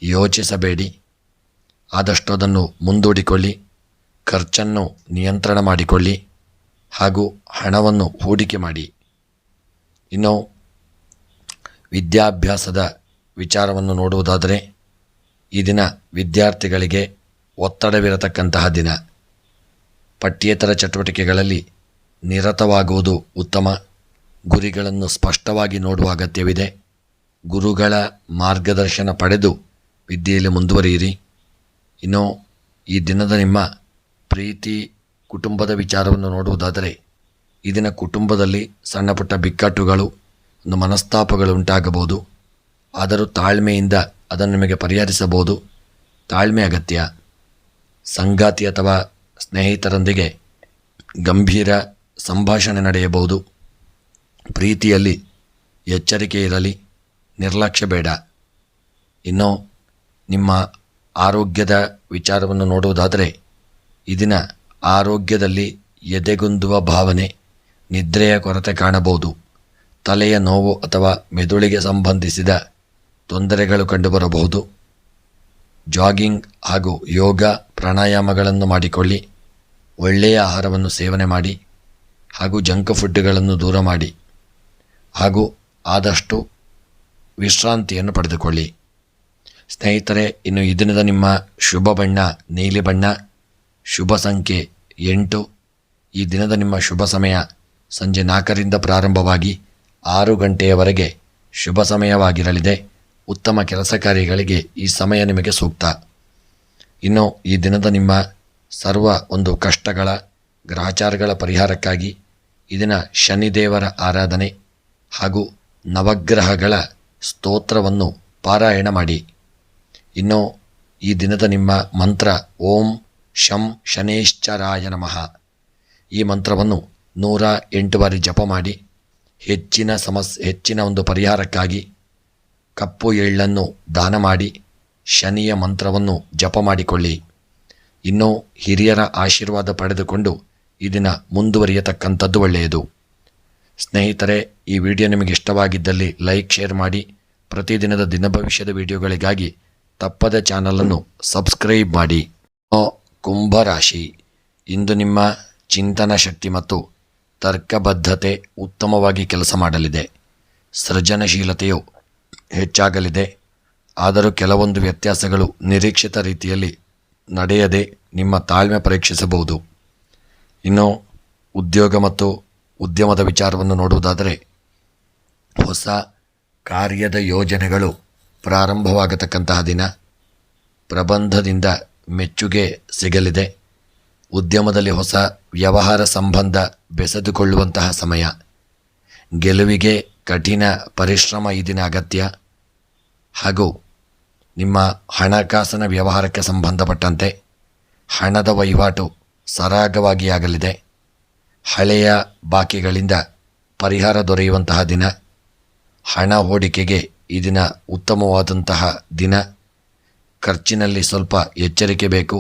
ಯೋಚಿಸಬೇಡಿ. ಆದಷ್ಟು ಅದನ್ನು ಮುಂದೂಡಿಕೊಳ್ಳಿ. ಖರ್ಚನ್ನು ನಿಯಂತ್ರಣ ಮಾಡಿಕೊಳ್ಳಿ ಹಾಗೂ ಹಣವನ್ನು ಹೂಡಿಕೆ ಮಾಡಿ. ಇನ್ನು ವಿದ್ಯಾಭ್ಯಾಸದ ವಿಚಾರವನ್ನು ನೋಡುವುದಾದರೆ, ಈ ದಿನ ವಿದ್ಯಾರ್ಥಿಗಳಿಗೆ ಒತ್ತಡವಿರತಕ್ಕಂತಹ ದಿನ. ಪಠ್ಯೇತರ ಚಟುವಟಿಕೆಗಳಲ್ಲಿ ನಿರತವಾಗುವುದು ಉತ್ತಮ. ಗುರಿಗಳನ್ನು ಸ್ಪಷ್ಟವಾಗಿ ನೋಡುವ ಅಗತ್ಯವಿದೆ. ಗುರುಗಳ ಮಾರ್ಗದರ್ಶನ ಪಡೆದು ವಿದ್ಯೆಯಲ್ಲಿ ಮುಂದುವರಿಯಿರಿ. ಇನ್ನು ಈ ದಿನದ ನಿಮ್ಮ ಪ್ರೀತಿ ಕುಟುಂಬದ ವಿಚಾರವನ್ನು ನೋಡುವುದಾದರೆ, ಈ ದಿನ ಕುಟುಂಬದಲ್ಲಿ ಸಣ್ಣ ಪುಟ್ಟ ಬಿಕ್ಕಟ್ಟುಗಳು, ಮನಸ್ತಾಪಗಳು ಉಂಟಾಗಬಹುದು. ಆದರೂ ತಾಳ್ಮೆಯಿಂದ ಅದನ್ನು ನಿಮಗೆ ಪರಿಹರಿಸಬಹುದು. ತಾಳ್ಮೆ ಅಗತ್ಯ. ಸಂಗಾತಿ ಅಥವಾ ಸ್ನೇಹಿತರೊಂದಿಗೆ ಗಂಭೀರ ಸಂಭಾಷಣೆ ನಡೆಯಬಹುದು. ಪ್ರೀತಿಯಲ್ಲಿ ಎಚ್ಚರಿಕೆ ಇರಲಿ, ನಿರ್ಲಕ್ಷ್ಯ ಬೇಡ. ಇನ್ನು ನಿಮ್ಮ ಆರೋಗ್ಯದ ವಿಚಾರವನ್ನು ನೋಡುವುದಾದರೆ, ಈ ದಿನ ಆರೋಗ್ಯದಲ್ಲಿ ಎದೆಗುಂದುವ ಭಾವನೆ, ನಿದ್ರೆಯ ಕೊರತೆ ಕಾಣಬಹುದು. ತಲೆಯ ನೋವು ಅಥವಾ ಮೆದುಳಿಗೆ ಸಂಬಂಧಿಸಿದ ತೊಂದರೆಗಳು ಕಂಡುಬರಬಹುದು. ಜಾಗಿಂಗ್ ಹಾಗೂ ಯೋಗ ಪ್ರಾಣಾಯಾಮಗಳನ್ನು ಮಾಡಿಕೊಳ್ಳಿ. ಒಳ್ಳೆಯ ಆಹಾರವನ್ನು ಸೇವನೆ ಮಾಡಿ ಹಾಗೂ ಜಂಕ್ ಫುಡ್ಗಳನ್ನು ದೂರ ಮಾಡಿ ಹಾಗೂ ಆದಷ್ಟು ವಿಶ್ರಾಂತಿಯನ್ನು ಪಡೆದುಕೊಳ್ಳಿ. ಸ್ನೇಹಿತರೆ, ಇನ್ನು ಈ ದಿನದ ನಿಮ್ಮ ಶುಭ ಬಣ್ಣ ನೀಲಿ ಬಣ್ಣ. ಶುಭ ಸಂಖ್ಯೆ 8. ಈ ದಿನದ ನಿಮ್ಮ ಶುಭ ಸಮಯ ಸಂಜೆ 4ರಿಂದ ಪ್ರಾರಂಭವಾಗಿ 6 ಗಂಟೆಯವರೆಗೆ ಶುಭ ಸಮಯವಾಗಿರಲಿದೆ. ಉತ್ತಮ ಕೆಲಸ ಕಾರ್ಯಗಳಿಗೆ ಈ ಸಮಯ ನಿಮಗೆ ಸೂಕ್ತ. ಇನ್ನು ಈ ದಿನದ ನಿಮ್ಮ ಸರ್ವ ಒಂದು ಕಷ್ಟಗಳ ಗ್ರಹಚಾರಗಳ ಪರಿಹಾರಕ್ಕಾಗಿ ಈ ದಿನ ಶನಿದೇವರ ಆರಾಧನೆ ಹಾಗೂ ನವಗ್ರಹಗಳ ಸ್ತೋತ್ರವನ್ನು ಪಾರಾಯಣ ಮಾಡಿ. ಇನ್ನು ಈ ದಿನದ ನಿಮ್ಮ ಮಂತ್ರ ಓಂ ಶಂ ಶನೇಶ್ಚರಾಯ ನಮಃ. ಈ ಮಂತ್ರವನ್ನು 108 ಬಾರಿ ಜಪ ಮಾಡಿ ಹೆಚ್ಚಿನ ಒಂದು ಪರಿಹಾರಕ್ಕಾಗಿ ಕಪ್ಪು ಎಳ್ಳನ್ನು ದಾನ ಮಾಡಿ ಶನಿಯ ಮಂತ್ರವನ್ನು ಜಪ ಮಾಡಿಕೊಳ್ಳಿ. ಇನ್ನೂ ಹಿರಿಯರ ಆಶೀರ್ವಾದ ಪಡೆದುಕೊಂಡು ಈ ದಿನ ಮುಂದುವರಿಯತಕ್ಕಂಥದ್ದು ಒಳ್ಳೆಯದು. ಸ್ನೇಹಿತರೆ, ಈ ವಿಡಿಯೋ ನಿಮಗೆ ಇಷ್ಟವಾಗಿದ್ದಲ್ಲಿ ಲೈಕ್, ಶೇರ್ ಮಾಡಿ. ಪ್ರತಿದಿನದ ದಿನ ಭವಿಷ್ಯದ ವಿಡಿಯೋಗಳಿಗಾಗಿ ತಪ್ಪದ ಚಾನಲನ್ನು ಸಬ್ಸ್ಕ್ರೈಬ್ ಮಾಡಿ. ಕುಂಭರಾಶಿ, ಇಂದು ನಿಮ್ಮ ಚಿಂತನ ಶಕ್ತಿ ಮತ್ತು ತರ್ಕಬದ್ಧತೆ ಉತ್ತಮವಾಗಿ ಕೆಲಸ ಮಾಡಲಿದೆ. ಸೃಜನಶೀಲತೆಯು ಹೆಚ್ಚಾಗಲಿದೆ. ಆದರೂ ಕೆಲವೊಂದು ವ್ಯತ್ಯಾಸಗಳು ನಿರೀಕ್ಷಿತ ರೀತಿಯಲ್ಲಿ ನಡೆಯದೆ ನಿಮ್ಮ ತಾಳ್ಮೆ ಪರೀಕ್ಷಿಸಬಹುದು. ಇನ್ನು ಉದ್ಯೋಗ ಮತ್ತು ಉದ್ಯಮದ ವಿಚಾರವನ್ನು ನೋಡುವುದಾದರೆ ಹೊಸ ಕಾರ್ಯದ ಯೋಜನೆಗಳು ಪ್ರಾರಂಭವಾಗತಕ್ಕಂತಹ ದಿನ. ಪ್ರಬಂಧದಿಂದ ಮೆಚ್ಚುಗೆ ಸಿಗಲಿದೆ. ಉದ್ಯಮದಲ್ಲಿ ಹೊಸ ವ್ಯವಹಾರ ಸಂಬಂಧ ಬೆಸೆದುಕೊಳ್ಳುವಂತಹ ಸಮಯ. ಗೆಲುವಿಗೆ ಕಠಿಣ ಪರಿಶ್ರಮ ಈ ದಿನ ಅಗತ್ಯ. ಹಾಗೂ ನಿಮ್ಮ ಹಣಕಾಸಿನ ವ್ಯವಹಾರಕ್ಕೆ ಸಂಬಂಧಪಟ್ಟಂತೆ ಹಣದ ವಹಿವಾಟು ಸರಾಗವಾಗಿ ಆಗಲಿದೆ. ಹಳೆಯ ಬಾಕಿಗಳಿಂದ ಪರಿಹಾರ ದೊರೆಯುವಂತಹ ದಿನ. ಹಣ ಹೂಡಿಕೆಗೆ ಈ ದಿನ ಉತ್ತಮವಾದಂತಹ ದಿನ. ಖರ್ಚಿನಲ್ಲಿ ಸ್ವಲ್ಪ ಎಚ್ಚರಿಕೆ ಬೇಕು.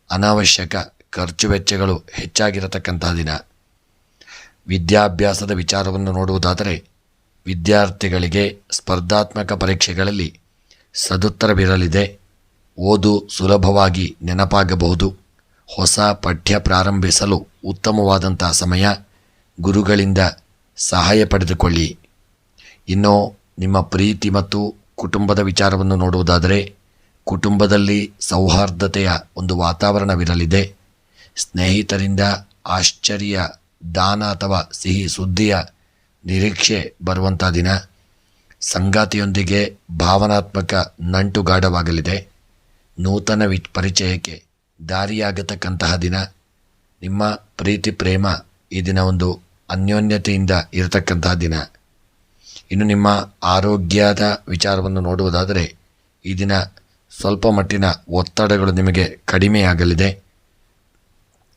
ಅನಾವಶ್ಯಕ ಖರ್ಚು ವೆಚ್ಚಗಳು ಹೆಚ್ಚಾಗಿರತಕ್ಕಂತಹ ದಿನ. ವಿದ್ಯಾಭ್ಯಾಸದ ವಿಚಾರವನ್ನು ನೋಡುವುದಾದರೆ ವಿದ್ಯಾರ್ಥಿಗಳಿಗೆ ಸ್ಪರ್ಧಾತ್ಮಕ ಪರೀಕ್ಷೆಗಳಲ್ಲಿ ಸದುತ್ತರವಿರಲಿದೆ. ಓದು ಸುಲಭವಾಗಿ ನೆನಪಾಗಬಹುದು. ಹೊಸ ಪಠ್ಯ ಪ್ರಾರಂಭಿಸಲು ಉತ್ತಮವಾದಂತಹ ಸಮಯ. ಗುರುಗಳಿಂದ ಸಹಾಯ ಪಡೆದುಕೊಳ್ಳಿ. ಇನ್ನು ನಿಮ್ಮ ಪ್ರೀತಿ ಮತ್ತು ಕುಟುಂಬದ ವಿಚಾರವನ್ನು ನೋಡುವುದಾದರೆ ಕುಟುಂಬದಲ್ಲಿ ಸೌಹಾರ್ದತೆಯ ಒಂದು ವಾತಾವರಣವಿರಲಿದೆ. ಸ್ನೇಹಿತರಿಂದ ಆಶ್ಚರ್ಯ, ದಾನ ಅಥವಾ ಸಿಹಿ ಸುದ್ದಿಯ ನಿರೀಕ್ಷೆ ಬರುವಂಥ ದಿನ. ಸಂಗಾತಿಯೊಂದಿಗೆ ಭಾವನಾತ್ಮಕ ನಂಟು ಗಾಢವಾಗಲಿದೆ. ನೂತನ ಪರಿಚಯಕ್ಕೆ ದಾರಿಯಾಗತಕ್ಕಂತಹ ದಿನ. ನಿಮ್ಮ ಪ್ರೀತಿ ಪ್ರೇಮ ಈ ದಿನ ಒಂದು ಅನ್ಯೋನ್ಯತೆಯಿಂದ ಇರತಕ್ಕಂತಹ ದಿನ. ಇನ್ನು ನಿಮ್ಮ ಆರೋಗ್ಯದ ವಿಚಾರವನ್ನು ನೋಡುವುದಾದರೆ ಈ ದಿನ ಸ್ವಲ್ಪ ಮಟ್ಟಿನ ಒತ್ತಡಗಳು ನಿಮಗೆ ಕಡಿಮೆಯಾಗಲಿದೆ.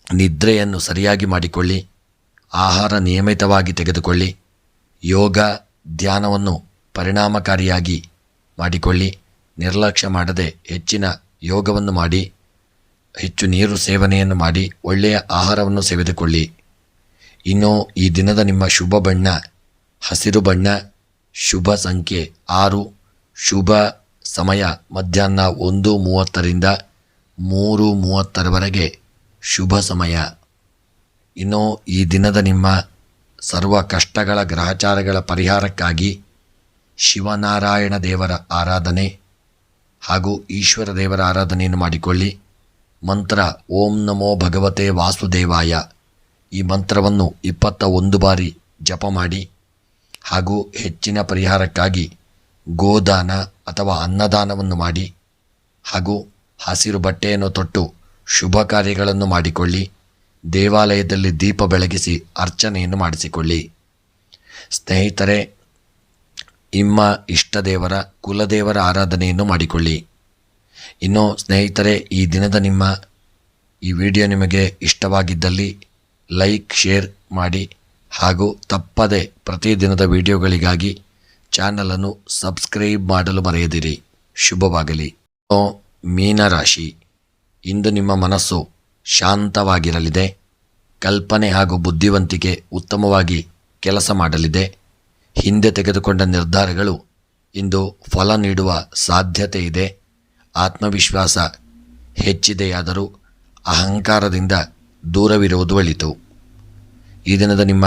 ನಿದ್ರೆಯನ್ನು ಸರಿಯಾಗಿ ಮಾಡಿಕೊಳ್ಳಿ. ಆಹಾರ ನಿಯಮಿತವಾಗಿ ತೆಗೆದುಕೊಳ್ಳಿ. ಯೋಗ ಧ್ಯಾನವನ್ನು ಪರಿಣಾಮಕಾರಿಯಾಗಿ ಮಾಡಿಕೊಳ್ಳಿ. ನಿರ್ಲಕ್ಷ್ಯ ಮಾಡದೆ ಹೆಚ್ಚಿನ ಯೋಗವನ್ನು ಮಾಡಿ. ಹೆಚ್ಚು ನೀರು ಸೇವನೆಯನ್ನು ಮಾಡಿ ಒಳ್ಳೆಯ ಆಹಾರವನ್ನು ಸೇವಿಸಿಕೊಳ್ಳಿ. ಇನ್ನು ಈ ದಿನದ ನಿಮ್ಮ ಶುಭ ಬಣ್ಣ ಹಸಿರು ಬಣ್ಣ. ಶುಭ ಸಂಖ್ಯೆ 6. ಶುಭ ಸಮಯ ಮಧ್ಯಾಹ್ನ 1:30ರಿಂದ 3:30ರವರೆಗೆ ಶುಭ ಸಮಯ. ಇನ್ನು ಈ ದಿನದ ನಿಮ್ಮ ಸರ್ವ ಕಷ್ಟಗಳ ಗ್ರಹಚಾರಗಳ ಪರಿಹಾರಕ್ಕಾಗಿ ಶಿವನಾರಾಯಣ ದೇವರ ಆರಾಧನೆ ಹಾಗೂ ಈಶ್ವರ ದೇವರ ಆರಾಧನೆಯನ್ನು ಮಾಡಿಕೊಳ್ಳಿ. ಮಂತ್ರ ಓಂ ನಮೋ ಭಗವತೆ ವಾಸುದೇವಾಯ. ಈ ಮಂತ್ರವನ್ನು 21 ಬಾರಿ ಜಪ ಮಾಡಿ. ಹಾಗೂ ಹೆಚ್ಚಿನ ಪರಿಹಾರಕ್ಕಾಗಿ ಗೋದಾನ ಅಥವಾ ಅನ್ನದಾನವನ್ನು ಮಾಡಿ. ಹಾಗೂ ಹಸಿರು ಬಟ್ಟೆಯನ್ನು ತೊಟ್ಟು ಶುಭ ಕಾರ್ಯಗಳನ್ನು ಮಾಡಿಕೊಳ್ಳಿ. ದೇವಾಲಯದಲ್ಲಿ ದೀಪ ಬೆಳಗಿಸಿ ಅರ್ಚನೆಯನ್ನು ಮಾಡಿಸಿಕೊಳ್ಳಿ. ಸ್ನೇಹಿತರೆ, ನಿಮ್ಮ ಇಷ್ಟದೇವರ ಕುಲದೇವರ ಆರಾಧನೆಯನ್ನು ಮಾಡಿಕೊಳ್ಳಿ. ಇನ್ನು ಸ್ನೇಹಿತರೆ, ಈ ದಿನದ ನಿಮ್ಮ ಈ ವಿಡಿಯೋ ನಿಮಗೆ ಇಷ್ಟವಾಗಿದ್ದಲ್ಲಿ ಲೈಕ್, ಶೇರ್ ಮಾಡಿ. ಹಾಗೂ ತಪ್ಪದೆ ಪ್ರತಿದಿನದ ವಿಡಿಯೋಗಳಿಗಾಗಿ ಚಾನಲನ್ನು ಸಬ್ಸ್ಕ್ರೈಬ್ ಮಾಡಲು ಮರೆಯದಿರಿ. ಶುಭವಾಗಲಿ. ಮೀನರಾಶಿ, ಇಂದು ನಿಮ್ಮ ಮನಸ್ಸು ಶಾಂತವಾಗಿರಲಿದೆ. ಕಲ್ಪನೆ ಹಾಗೂ ಬುದ್ಧಿವಂತಿಕೆ ಉತ್ತಮವಾಗಿ ಕೆಲಸ ಮಾಡಲಿದೆ. ಹಿಂದೆ ತೆಗೆದುಕೊಂಡ ನಿರ್ಧಾರಗಳು ಇಂದು ಫಲ ನೀಡುವ ಸಾಧ್ಯತೆ ಇದೆ. ಆತ್ಮವಿಶ್ವಾಸ ಹೆಚ್ಚಿದೆಯಾದರೂ ಅಹಂಕಾರದಿಂದ ದೂರವಿರುವುದು ಒಳಿತು. ಈ ದಿನದ ನಿಮ್ಮ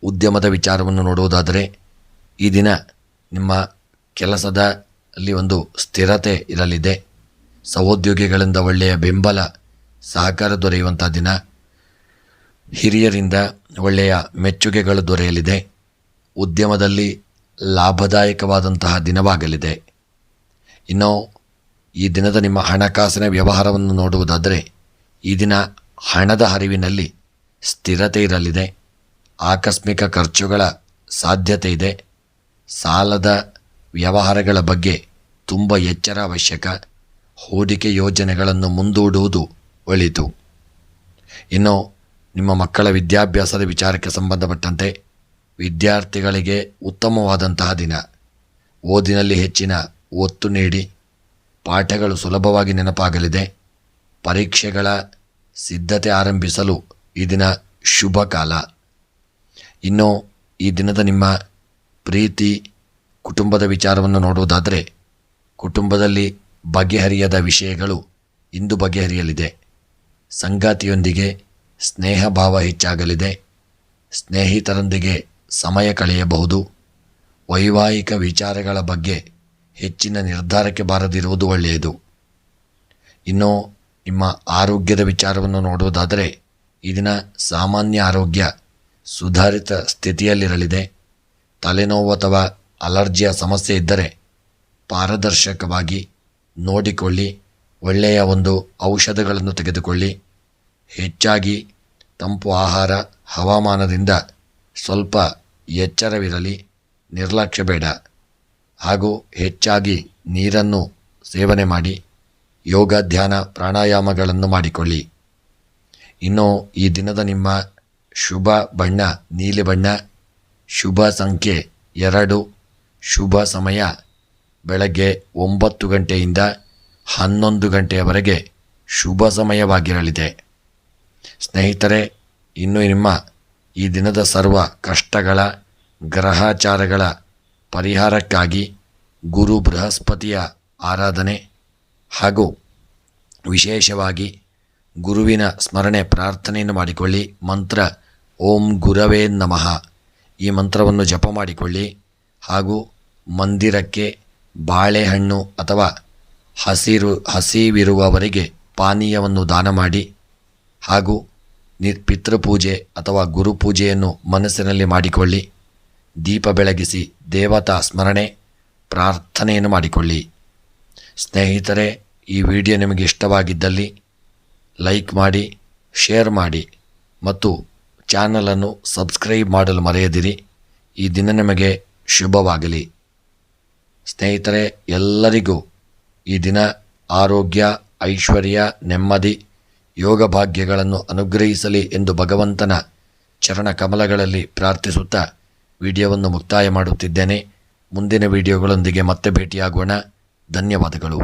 ಉದ್ಯಮದ ವಿಚಾರವನ್ನು ನೋಡುವುದಾದರೆ ಈ ದಿನ ನಿಮ್ಮ ಕೆಲಸದಲ್ಲಿ ಒಂದು ಸ್ಥಿರತೆ ಇರಲಿದೆ. ಸಹೋದ್ಯೋಗಿಗಳಿಂದ ಒಳ್ಳೆಯ ಬೆಂಬಲ ಸಹಕಾರ ದೊರೆಯುವಂಥ ದಿನ. ಹಿರಿಯರಿಂದ ಒಳ್ಳೆಯ ಮೆಚ್ಚುಗೆಗಳು ದೊರೆಯಲಿದೆ. ಉದ್ಯಮದಲ್ಲಿ ಲಾಭದಾಯಕವಾದಂತಹ ದಿನವಾಗಲಿದೆ. ಇನ್ನು ಈ ದಿನದ ನಿಮ್ಮ ಹಣಕಾಸಿನ ವ್ಯವಹಾರವನ್ನು ನೋಡುವುದಾದರೆ ಈ ದಿನ ಹಣದ ಹರಿವಿನಲ್ಲಿ ಸ್ಥಿರತೆ ಇರಲಿದೆ. ಆಕಸ್ಮಿಕ ಖರ್ಚುಗಳ ಸಾಧ್ಯತೆ ಇದೆ. ಸಾಲದ ವ್ಯವಹಾರಗಳ ಬಗ್ಗೆ ತುಂಬ ಎಚ್ಚರ ಅವಶ್ಯಕ. ಹೂಡಿಕೆ ಯೋಜನೆಗಳನ್ನು ಮುಂದೂಡುವುದು ಒಳಿತು. ಇನ್ನು ನಿಮ್ಮ ಮಕ್ಕಳ ವಿದ್ಯಾಭ್ಯಾಸದ ವಿಚಾರಕ್ಕೆ ಸಂಬಂಧಪಟ್ಟಂತೆ ವಿದ್ಯಾರ್ಥಿಗಳಿಗೆ ಉತ್ತಮವಾದಂತಹ ದಿನ. ಓದಿನಲ್ಲಿ ಹೆಚ್ಚಿನ ಒತ್ತು ನೀಡಿ ಪಾಠಗಳು ಸುಲಭವಾಗಿ ನೆನಪಾಗಲಿದೆ. ಪರೀಕ್ಷೆಗಳ ಸಿದ್ಧತೆ ಆರಂಭಿಸಲು ಈ ದಿನ ಶುಭ ಕಾಲ. ಇನ್ನು ಈ ದಿನದ ನಿಮ್ಮ ಪ್ರೀತಿ ಕುಟುಂಬದ ವಿಚಾರವನ್ನು ನೋಡುವುದಾದರೆ ಕುಟುಂಬದಲ್ಲಿ ಬಗೆಹರಿಯದ ವಿಷಯಗಳು ಇಂದು ಬಗೆಹರಿಯಲಿದೆ. ಸಂಗಾತಿಯೊಂದಿಗೆ ಸ್ನೇಹ ಭಾವ ಹೆಚ್ಚಾಗಲಿದೆ. ಸ್ನೇಹಿತರೊಂದಿಗೆ ಸಮಯ ಕಳೆಯಬಹುದು. ವೈವಾಹಿಕ ವಿಚಾರಗಳ ಬಗ್ಗೆ ಹೆಚ್ಚಿನ ನಿರ್ಧಾರಕ್ಕೆ ಬಾರದಿರುವುದು ಒಳ್ಳೆಯದು. ಇನ್ನು ನಿಮ್ಮ ಆರೋಗ್ಯದ ವಿಚಾರವನ್ನು ನೋಡುವುದಾದರೆ ಈ ದಿನ ಸಾಮಾನ್ಯ ಆರೋಗ್ಯ ಸುಧಾರಿತ ಸ್ಥಿತಿಯಲ್ಲಿರಲಿದೆ. ತಲೆನೋವು ಅಥವಾ ಅಲರ್ಜಿಯ ಸಮಸ್ಯೆ ಇದ್ದರೆ ಪಾರದರ್ಶಕವಾಗಿ ನೋಡಿಕೊಳ್ಳಿ. ಒಳ್ಳೆಯ ಒಂದು ಔಷಧಗಳನ್ನು ತೆಗೆದುಕೊಳ್ಳಿ. ಹೆಚ್ಚಾಗಿ ತಂಪು ಆಹಾರ, ಹವಾಮಾನದಿಂದ ಸ್ವಲ್ಪ ಎಚ್ಚರವಿರಲಿ. ನಿರ್ಲಕ್ಷ್ಯ ಬೇಡ. ಹಾಗೂ ಹೆಚ್ಚಾಗಿ ನೀರನ್ನು ಸೇವನೆ ಮಾಡಿ. ಯೋಗ, ಧ್ಯಾನ, ಪ್ರಾಣಾಯಾಮಗಳನ್ನು ಮಾಡಿಕೊಳ್ಳಿ. ಇನ್ನು ಈ ದಿನದ ನಿಮ್ಮ ಶುಭ ಬಣ್ಣ ನೀಲಿ ಬಣ್ಣ. ಶುಭ ಸಂಖ್ಯೆ 2. ಶುಭ ಸಮಯ ಬೆಳಗ್ಗೆ 9 ಗಂಟೆಯಿಂದ 11 ಗಂಟೆಯವರೆಗೆ ಶುಭ ಸಮಯವಾಗಿರಲಿದೆ. ಸ್ನೇಹಿತರೆ, ಇನ್ನು ನಿಮ್ಮ ಈ ದಿನದ ಸರ್ವ ಕಷ್ಟಗಳ ಗ್ರಹಾಚಾರಗಳ ಪರಿಹಾರಕ್ಕಾಗಿ ಗುರು ಬೃಹಸ್ಪತಿಯ ಆರಾಧನೆ ಹಾಗೂ ವಿಶೇಷವಾಗಿ ಗುರುವಿನ ಸ್ಮರಣೆ ಪ್ರಾರ್ಥನೆಯನ್ನು ಮಾಡಿಕೊಳ್ಳಿ. ಮಂತ್ರ ಓಂ ಗುರವೇ ನಮಃ ಈ ಮಂತ್ರವನ್ನು ಜಪ ಮಾಡಿಕೊಳ್ಳಿ. ಹಾಗೂ ಮಂದಿರಕ್ಕೆ ಬಾಳೆಹಣ್ಣು ಅಥವಾ ಹಸಿವಿರುವವರಿಗೆ ಪಾನೀಯವನ್ನು ದಾನ ಮಾಡಿ. ಹಾಗೂ ಪಿತೃಪೂಜೆ ಅಥವಾ ಗುರುಪೂಜೆಯನ್ನು ಮನಸ್ಸಿನಲ್ಲಿ ಮಾಡಿಕೊಳ್ಳಿ. ದೀಪ ಬೆಳಗಿಸಿ ದೇವತಾ ಸ್ಮರಣೆ ಪ್ರಾರ್ಥನೆಯನ್ನು ಮಾಡಿಕೊಳ್ಳಿ. ಸ್ನೇಹಿತರೆ, ಈ ವಿಡಿಯೋ ನಿಮಗೆ ಇಷ್ಟವಾಗಿದ್ದಲ್ಲಿ ಲೈಕ್ ಮಾಡಿ, ಶೇರ್ ಮಾಡಿ ಮತ್ತು ಚಾನಲನ್ನು ಸಬ್ಸ್ಕ್ರೈಬ್ ಮಾಡಲು ಮರೆಯದಿರಿ. ಈ ದಿನ ನಿಮಗೆ ಶುಭವಾಗಲಿ. ಸ್ನೇಹಿತರೆ, ಎಲ್ಲರಿಗೂ ಈ ದಿನ ಆರೋಗ್ಯ, ಐಶ್ವರ್ಯ, ನೆಮ್ಮದಿ, ಯೋಗ ಭಾಗ್ಯಗಳನ್ನು ಅನುಗ್ರಹಿಸಲಿ ಎಂದು ಭಗವಂತನ ಚರಣ ಕಮಲಗಳಲ್ಲಿ ಪ್ರಾರ್ಥಿಸುತ್ತಾ ವಿಡಿಯೋವನ್ನು ಮುಕ್ತಾಯ ಮಾಡುತ್ತಿದ್ದೇನೆ. ಮುಂದಿನ ವಿಡಿಯೋಗಳೊಂದಿಗೆ ಮತ್ತೆ ಭೇಟಿಯಾಗೋಣ. ಧನ್ಯವಾದಗಳು.